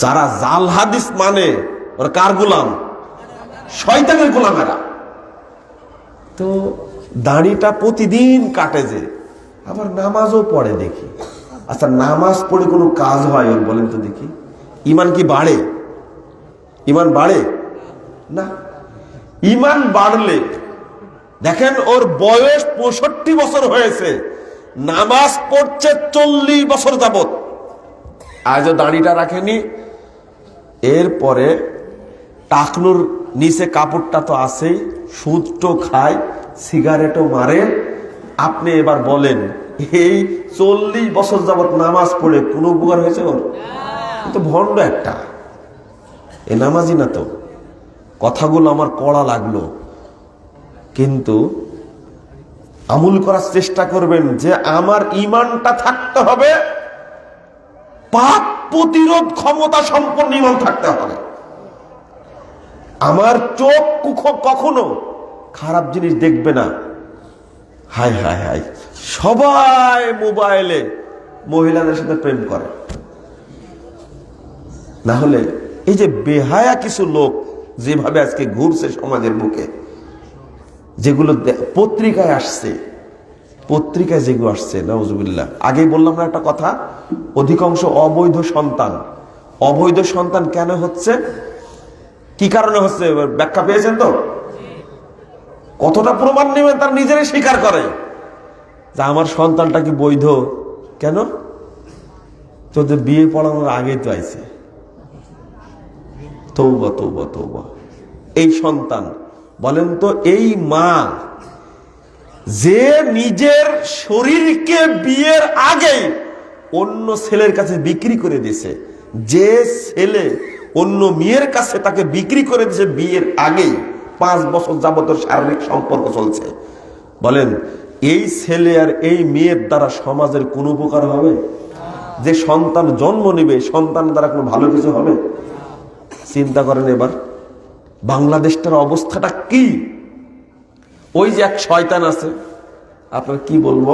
যারা জাল হাদিস মানে ওরা কার গোলাম? শয়তানের গোলামেরা। তো দাড়িটা প্রতিদিন কাটে, যে আবার নামাজও পড়ে দেখি। আচ্ছা, নামাজ পড়ে কোনো কাজ হয় ওর? বলেন তো দেখি। ইমান কি বাড়ে? ইমান বাড়ে না। ইমান বাড়লে দেখেন, ওর বয়স 65 বছর হয়েছে, নামাজ পড়ছে 40 বছর যাবত, আজও দাড়িটা রাখেনি। এরপরে টাকনুর নিচে কাপড়টা তো আছেই, সুদটো খায়, সিগারেটও মারে। আপনি এবার বলেন, এই 40 বছর যাবত নামাজ পড়ে কোনো উপকার হয়েছে ওর? তো ভণ্ড একটা, এ নামাজি না তো। কথাগুলো আমার কড়া লাগলো, কিন্তু আমল করার চেষ্টা করবেন যে আমার ইমানটা থাকতে হবে, পাপ প্রতিরোধ ক্ষমতা সম্পন্ন ইমান থাকতে হবে। আমার চোখ কখনো খারাপ জিনিস দেখবে না। হায় হায় হায়, সবাই মোবাইলে মহিলাদের সাথে প্রেম করে। না হলে এই যে বেহায়া কিছু লোক যেভাবে আজকে ঘুরছে সমাজের বুকে, যেগুলো পত্রিকায় আসছে, পত্রিকায় যেগুলো আসছে, নাউজুবিল্লাহ। আগেই বললাম না একটা কথা, অধিকাংশ অবৈধ সন্তান। অবৈধ সন্তান কেন হচ্ছে, কি কারণে হচ্ছে ব্যাখ্যা পেয়েছেন তো? কতটা প্রমাণ নেবেন, তার নিজেরাই স্বীকার করে যে আমার সন্তানটা কি বৈধ। কেন? তোদের বিয়ে পড়ানোর আগেই তো আইছে। তৌবা তৌবা তৌবা। এই সন্তান, বলেন তো, এই মা যে নিজের শরীরকে বিয়ের আগে অন্য ছেলের কাছে বিক্রি করে দিয়েছে, যে ছেলে অন্য মেয়ের কাছে তাকে বিক্রি করে দিয়েছে বিয়ের আগেই, 5 বছর যাবত শারীরিক সম্পর্ক চলছে, বলেন এই ছেলে আর এই মেয়ের দ্বারা সমাজের কোন উপকার হবে? যে সন্তান জন্ম নেবে, সন্তান দ্বারা কোনো ভালো কিছু হবে? চিন্তা করেন এবার বাংলাদেশটার অবস্থাটা কি। ওই যে এক শয়তান আছে, আপনার কি বলবো,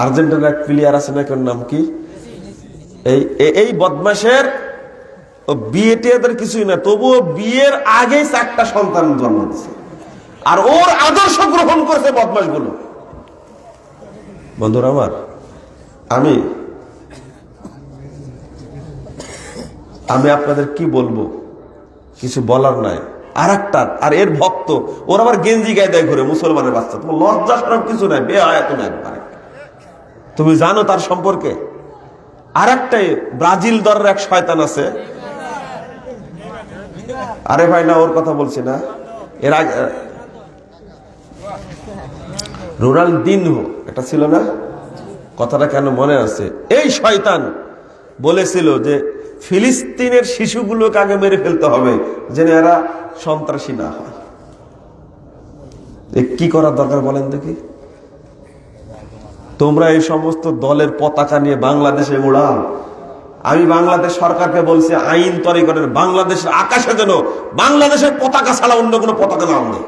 আর্জেন্টিনার এক প্লেয়ার আছে না, কোন নাম কি, এই বদমাশের বিয়েতে এদের কিছুই না, তবুও বিয়ের আগে 4টা সন্তান জন্ম দিচ্ছে, আর ওর আদর্শ গ্রহণ করেছে বদমাশ গুলো। বন্ধুরা আমার, আমি আপনাদের কি বলবো, কিছু বলার নাই। আর এর ভক্ত, ওর আবার গেঞ্জি গায়ে দেয় ঘুরে, মুসলমানের বাচ্চা। তোমার লজ্জা সরম কিছু নাই, বেহায়া তুমি একবারে। তুমি জানো তার সম্পর্কে? আর একটাই ব্রাজিল দলের এক শয়তান আছে, আরে ভাই না, ওর কথা বলছি না, এর আগে রোনালদিনহো এটা ছিল না, কথাটা কেন মনে আছে? এই শয়তান বলেছিল যে ফিলিস্তিনের শিশুগুলোকে আগে মেরে ফেলতে হবে, যেন এরা সন্ত্রাসী না হয়। কি করার দরকার বলেন দেখি? তোমরা এই সমস্ত দলের পতাকা নিয়ে বাংলাদেশে উড়াও। আমি বাংলাদেশ সরকারকে বলছি, আইন তৈরি করেন, বাংলাদেশের আকাশে যেন বাংলাদেশের পতাকা ছাড়া অন্য কোনো পতাকা না ওঠে।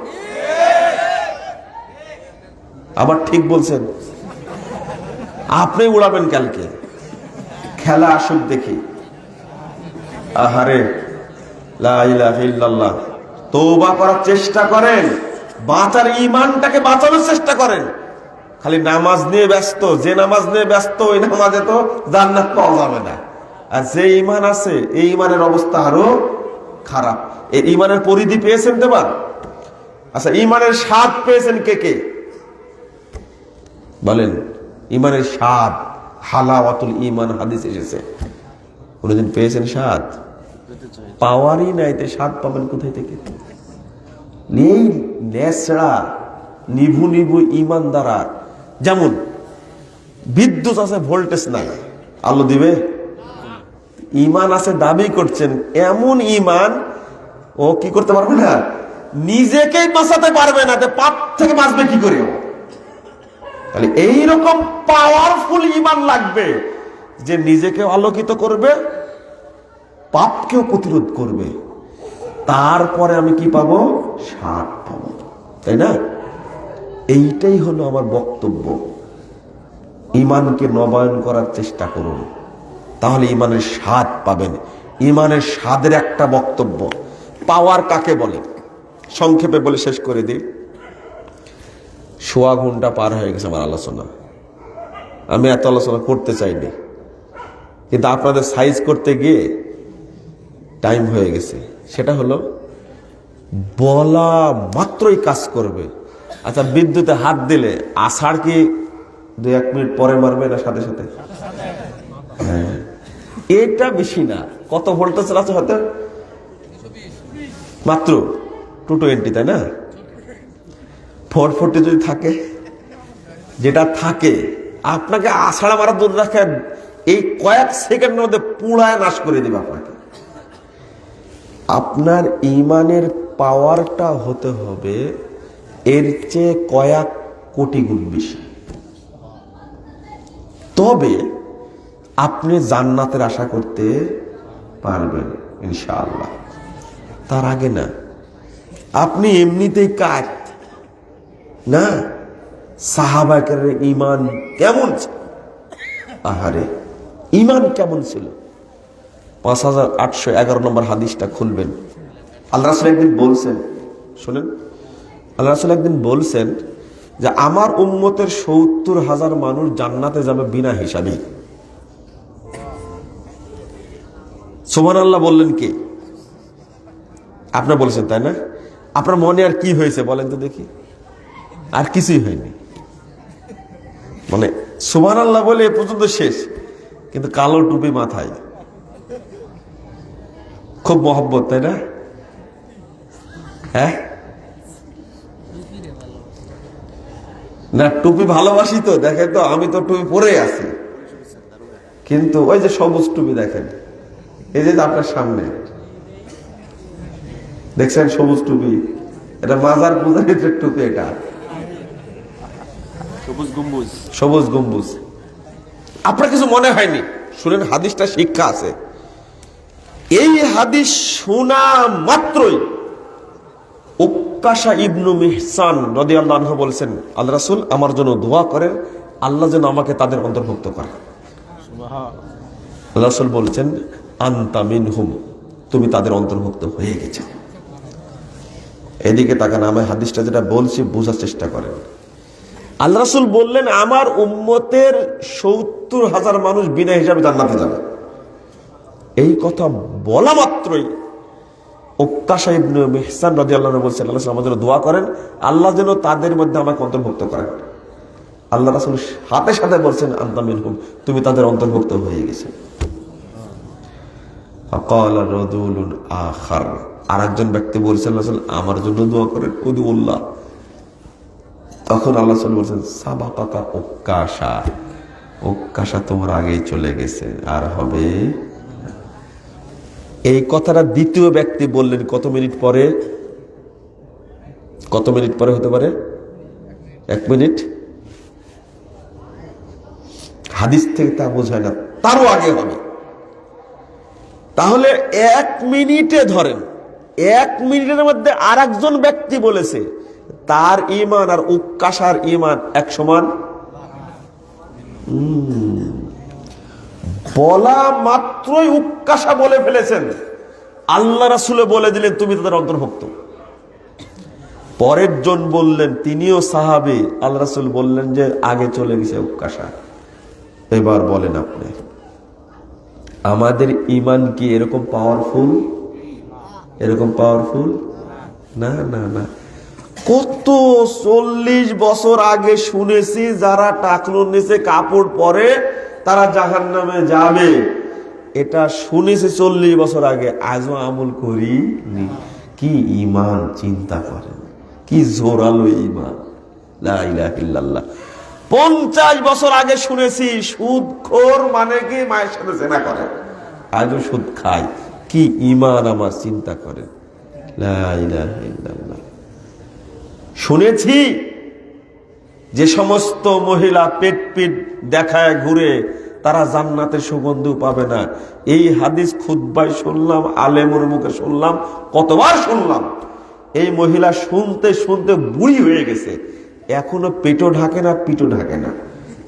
আবার ঠিক বলছেন, আপনি উড়াবেন কালকে, খেলা আসুক দেখি। আহারে, লা ইলাহা ইল্লাল্লাহ। তওবা করার চেষ্টা করেন, বাঁচার ইমানটাকে বাঁচানোর চেষ্টা করেন। খালি নামাজ নিয়ে ব্যস্ত, যে নামাজ নিয়ে ব্যস্ত ওই নামাজে তো জান্নাত পাওয়া যাবে না। আর যে ইমান আছে, এই ইমানের অবস্থা আরো খারাপ। এই ইমানের পরিধি পেয়েছেন তো? আচ্ছা, ইমানের স্বাদ পেয়েছেন কে কে বলেন? ইমানের স্বাদ, হালাওয়াতুল ইমান হাদিস এসেছে। কোনদিন পেয়েছেন স্বাদ? পাওয়ারই নাই, তে স্বাদ পাবেন কোথায় থেকে? নেই। নেছড়া নিভু নিভু ইমান দ্বারা, যেমন বিদ্যুৎ আছে, ভোল্টেজ নাই, আলো দিবে? ইমান আছে দাবি করছেন, এমন ইমান ও কি করতে পারবে না, নিজেকেই বাঁচাতে পারবে না, পাপ থেকে বাঁচবে কি করে? তাহলে এইরকম পাওয়ারফুল ইমান লাগবে যে নিজেকে আলোকিত করবে, পাপকেও প্রতিরোধ করবে। তারপরে আমি কি পাবো? স্বাদ পাবো, তাই না? এইটাই হলো আমার বক্তব্য। ইমানকে নবায়ন করার চেষ্টা করুন, তাহলে ইমানের স্বাদ পাবেন। ইমানের স্বাদের একটা বক্তব্য। পাওয়ার কাকে বলে সংক্ষেপে বলে শেষ করে দিই। 1.25 ঘন্টা পার হয়ে গেছে আমার আলোচনা। আমি এত আলোচনা করতে চাইনি, কিন্তু আপনাদের সাইজ করতে গিয়ে টাইম হয়ে গেছে। সেটা হলো বলা মাত্রই কাজ করবে। আচ্ছা, বিদ্যুতে হাত দিলে আষাঢ় কি 2-1 মিনিট পরে মারবে না সাথে সাথে? হ্যাঁ, এটা বেশি না। কত ভোল্টেজ আছে হয়তো? মাত্র 220, তাই না? 440 যদি থাকে, যেটা থাকে আপনাকে আষাঢ় মারা দূর রাখে এই কয়েক সেকেন্ডের মধ্যে পুড়ায় নাশ করে দিবে আপনাকে। আপনার ইমানের পাওয়ারটা হতে হবে এর চেয়ে কয়েক কোটি গুণ বেশি, তবে আপনি জান্নাতের আশা করতে পারবেন ইনশাআল্লাহ। তার আগে না, আপনি এমনিতেই কাজ না। সাহাবাকের ঈমান কেমন ছিল? আহারে, ঈমান কেমন ছিল? 5811 নম্বর হাদিসটা খুলবেন। আল্লাহ রাসূল একদিন বলছেন, শুনেন, আল্লাহ রাসূল একদিন বলছেন যে আমার উম্মতের 70,000 মানুষ জান্নাতে যাবে বিনা হিসাবে। সুবহানাল্লাহ বললেন কে? আপনারা বলেছেন, তাই না? আপনার মনে আর কি হয়েছে বলেন তো দেখি? আর কিছুই হয়নি, মানে সুবহানাল্লাহ বলে এ পর্যন্ত শেষ, কিন্তু কালো টুপি মাথায়, খুব মহব্বত, তাই না? হ্যাঁ না, টুপি ভালোবাসি তো, দেখেন তো আমি তো টুপি পরে আছি, কিন্তু ওই যে সবুজ টুপি দেখেন, এই যে আপনার সামনে দেখছেন সবুজ টুপি, এটা মাজার পূজারীদের টুপি, এটা সবুজ গম্বুজ। আপনার কিছু মনে হয়নি? শুনেন, হাদিসটা শিক্ষা আছে। এই হাদিস শোনা মাত্রই উক্কাশা ইবনু মিহসান রাদিয়াল্লাহু আনহু বলছেন, আল্লাহ রাসূল আমার জন্য দোয়া করেন, আল্লাহ যেন আমাকে তাদের অন্তর্ভুক্ত করে। আল্লাহ রাসূল বলছেন, আনতা মিনহুম, তুমি তাদের অন্তর্ভুক্ত হয়ে গেছো। এদিকে তাকান, আমি হাদিসটা যেটা বলছি বোঝার চেষ্টা করেন। আল্লাহ রাসূল বললেন আমার উম্মতের 70,000 মানুষ বিনা হিসাবে জান্নাতে যাবে। এই কথা বলা মাত্রই উক্কাশা ইবনে মিহসান রাদিয়াল্লাহু আনহু বলছেন, আল্লাহ রাসূল আমাদের জন্য দোয়া করেন, আল্লাহ যেন তাদের মধ্যে আমাকে অন্তর্ভুক্ত করেন। আল্লাহ রাসূল সাথে সাথে বলছেন, আনতা মিনহুম, তুমি তাদের অন্তর্ভুক্ত হয়ে গেছে। ফাকালা রাজুলুন আখার, আরেকজন ব্যক্তি বলছেন, আল্লাহ রাসূল আমার জন্য দোয়া করেন, উদুল্লাহ। তখন আল্লাহ রাসূল বলছেন, সাবাকাকা উক্কাশা, উক্কাশা তোমার আগেই চলে গেছে, আর হবে। এই কথাটা দ্বিতীয় ব্যক্তি বললেন কত মিনিট পরে? কত মিনিট পরে হতে পারে? 1 মিনিট। হাদিস থেকে তা বোঝায় না, তারও আগে হবে। তাহলে 1 মিনিটে ধরেন, 1 মিনিটের মধ্যে আর একজন ব্যক্তি বলেছে তার ঈমান আর উক্কাশার ঈমান এক সমান। বলা মাত্রই উক্কাশা বলে ফেলেছেন, আল্লাহ রাসূল বলে দিলেন তুমি তাদের অন্তর্ভুক্ত। পরের জন বললেন, তিনিও সাহাবী, আল্লাহ রাসূল বললেন যে আগে চলে গেছে উক্কাশা। এবার বলেন আপনি, আমাদের ঈমান কি এরকম পাওয়ারফুল? এরকম পাওয়ারফুল না, না, না। কত 40 বছর আগে শুনেছি যারা টাকলুর নিচে কাপড় পরে তারা জাহান্নামে যাবে, এটা শুনেছি 40 বছর আগে, আজও আমল করিনি। কি ঈমান চিন্তা করেন, কি জোরালো ঈমান, লা ইলাহা ইল্লাল্লাহ। 50 বছর আগে শুনেছি সুদখোর মানে কি মায়ের সাথে জেনা করে, আজও সুদ খায়। কি ঈমান আমার, চিন্তা করেন, লা ইলাহা ইল্লাল্লাহ। শুনেছি যে সমস্ত মহিলা পেট পেট দেখায় ঘুরে তারা জান্নাতের সুগন্ধ পাবে না। এই হাদিস খুতবায় শুনলাম, আলেমের মুখে শুনলাম, কতবার শুনলাম। এই মহিলা শুনতে শুনতে বুড়ি হয়ে গেছে, এখনো পেটও ঢাকে না, পিঠও ঢাকে না।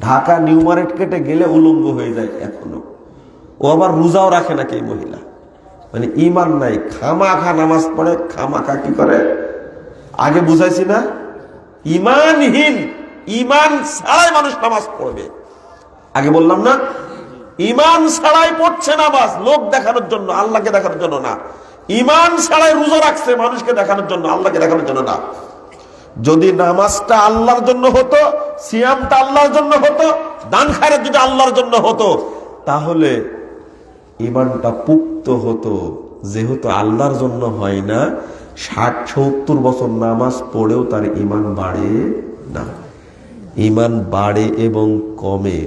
ঢাকা নিউ মার্কেটে গেলে উলঙ্গ হয়ে যায় এখনো। ও আবার রোজাও রাখে নাকি এই মহিলা, মানে ঈমান নাই, খামাখা নামাজ পড়ে, খামাখা কি করে আগে বুঝাইছি না, ঈমানহীন, ঈমান ছাড়াই মানুষ নামাজ পড়বে। আগে বললাম না, ইমান ছাড়াই পড়ছে নামাজ লোক দেখানোর জন্য, আল্লাহকে দেখানোর জন্য না। ইমান ছাড়াই রোজা রাখছে মানুষকে দেখানোর জন্য, আল্লাহকে দেখানোর জন্য না। যদি নামাজটা আল্লাহর জন্য হতো, সিয়ামটা আল্লাহর জন্য হতো, দান খায়রাত যদি আল্লাহর জন্য হতো, তাহলে ইমানটা পুক্ত হতো। যেহেতু আল্লাহর জন্য হয় না, 60-70 বছর নামাজ পড়েও তার ইমান বাড়ে না। ইমান বাড়ে এবং কমে।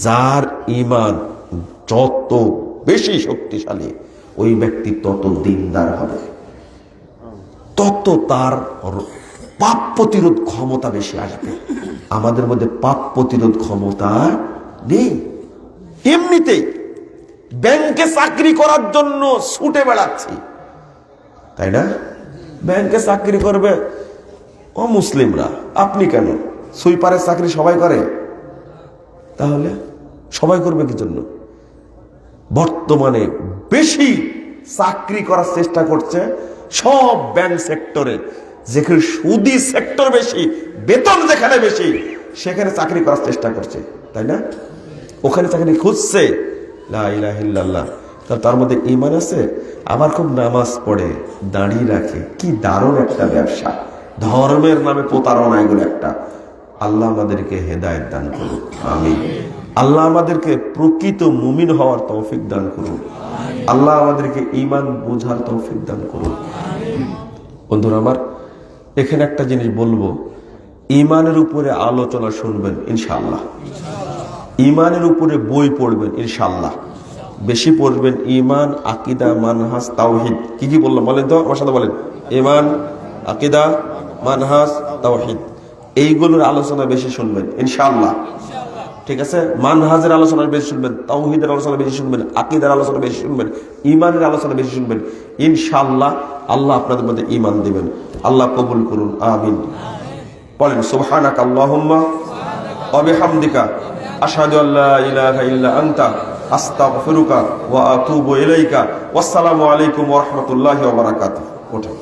যার ইমান যত বেশি শক্তিশালী, ওই ব্যক্তি তত দিনদার হবে, তত তার পাপ প্রতিরোধ ক্ষমতা বেশি আসবে। আমাদের মধ্যে পাপ প্রতিরোধ ক্ষমতা নেই। এমনিতেই ব্যাংকে চাকরি করার জন্য ছুটে বেড়াচ্ছি, তাই না? ব্যাংকে চাকরি করবে অমুসলিমরা, আপনি কেন? সুইপারের চাকরি সবাই করে, তাহলে সবাই করবে কি জন্য? বর্তমানে বেশি চাকরি করার চেষ্টা করছে সব ব্যাংক সেক্টরে। যেখানে সুদি সেক্টর বেশি, বেতন যেখানে বেশি, সেখানে চাকরি করার চেষ্টা করছে, তাই না? ওখানে চাকরি খুঁজছে। লা ইলাহা ইল্লাল্লাহ। তার মধ্যে ঈমান আছে, আবার খুব নামাজ পড়ে, দাঁড়িয়ে রাখে। কি দারুণ একটা ব্যবসা! ধর্মের নামে প্রতারণা এগুলো একটা। আল্লাহ আমাদেরকে হেদায়েত দান করুন, আমিন। আল্লাহ আমাদেরকে প্রকৃত মুমিন হওয়ার তৌফিক দান করুন। আল্লাহ আমাদেরকে ঈমান বোঝার তৌফিক দান করুন। বন্ধুরা আমার, এখানে একটা জিনিস বলবো, ঈমানের উপরে আলোচনা শুনবেন ইনশাআল্লাহ। ঈমানের উপরে বই পড়বেন ইনশাআল্লাহ। বেশি পড়বেন ঈমান, আকীদা, মানহাজ, তাওহীদ। কি কি বললাম বলেন তো, আমার সাথে বলেন। ঈমান, আকীদা, মানহাজ, তাওহীদ, এইগুলোর আলোচনা বেশি শুনবেন ইনশাআল্লাহ। ঠিক আছে? মানহাজের আলোচনা বেশি শুনবেন, তাওহীদের আলোচনা বেশি শুনবেন, আকীদার আলোচনা বেশি শুনবেন, ঈমানের আলোচনা বেশি শুনবেন ইনশাআল্লাহ। আল্লাহ আপনাদের মধ্যে ঈমান দিবেন। আল্লাহ কবুল করুন, আমিন। বলেন সুবহানাকা আল্লাহুম্মা ওয়া বিহামদিকা আশহাদু আল্লা ইলাহা ইল্লা আনতা আস্তাগফিরুকা ওয়া আতুবু ইলাইকা। ওয়াসসালামু আলাইকুম ওয়া রাহমাতুল্লাহি ওয়া বারাকাতুহু।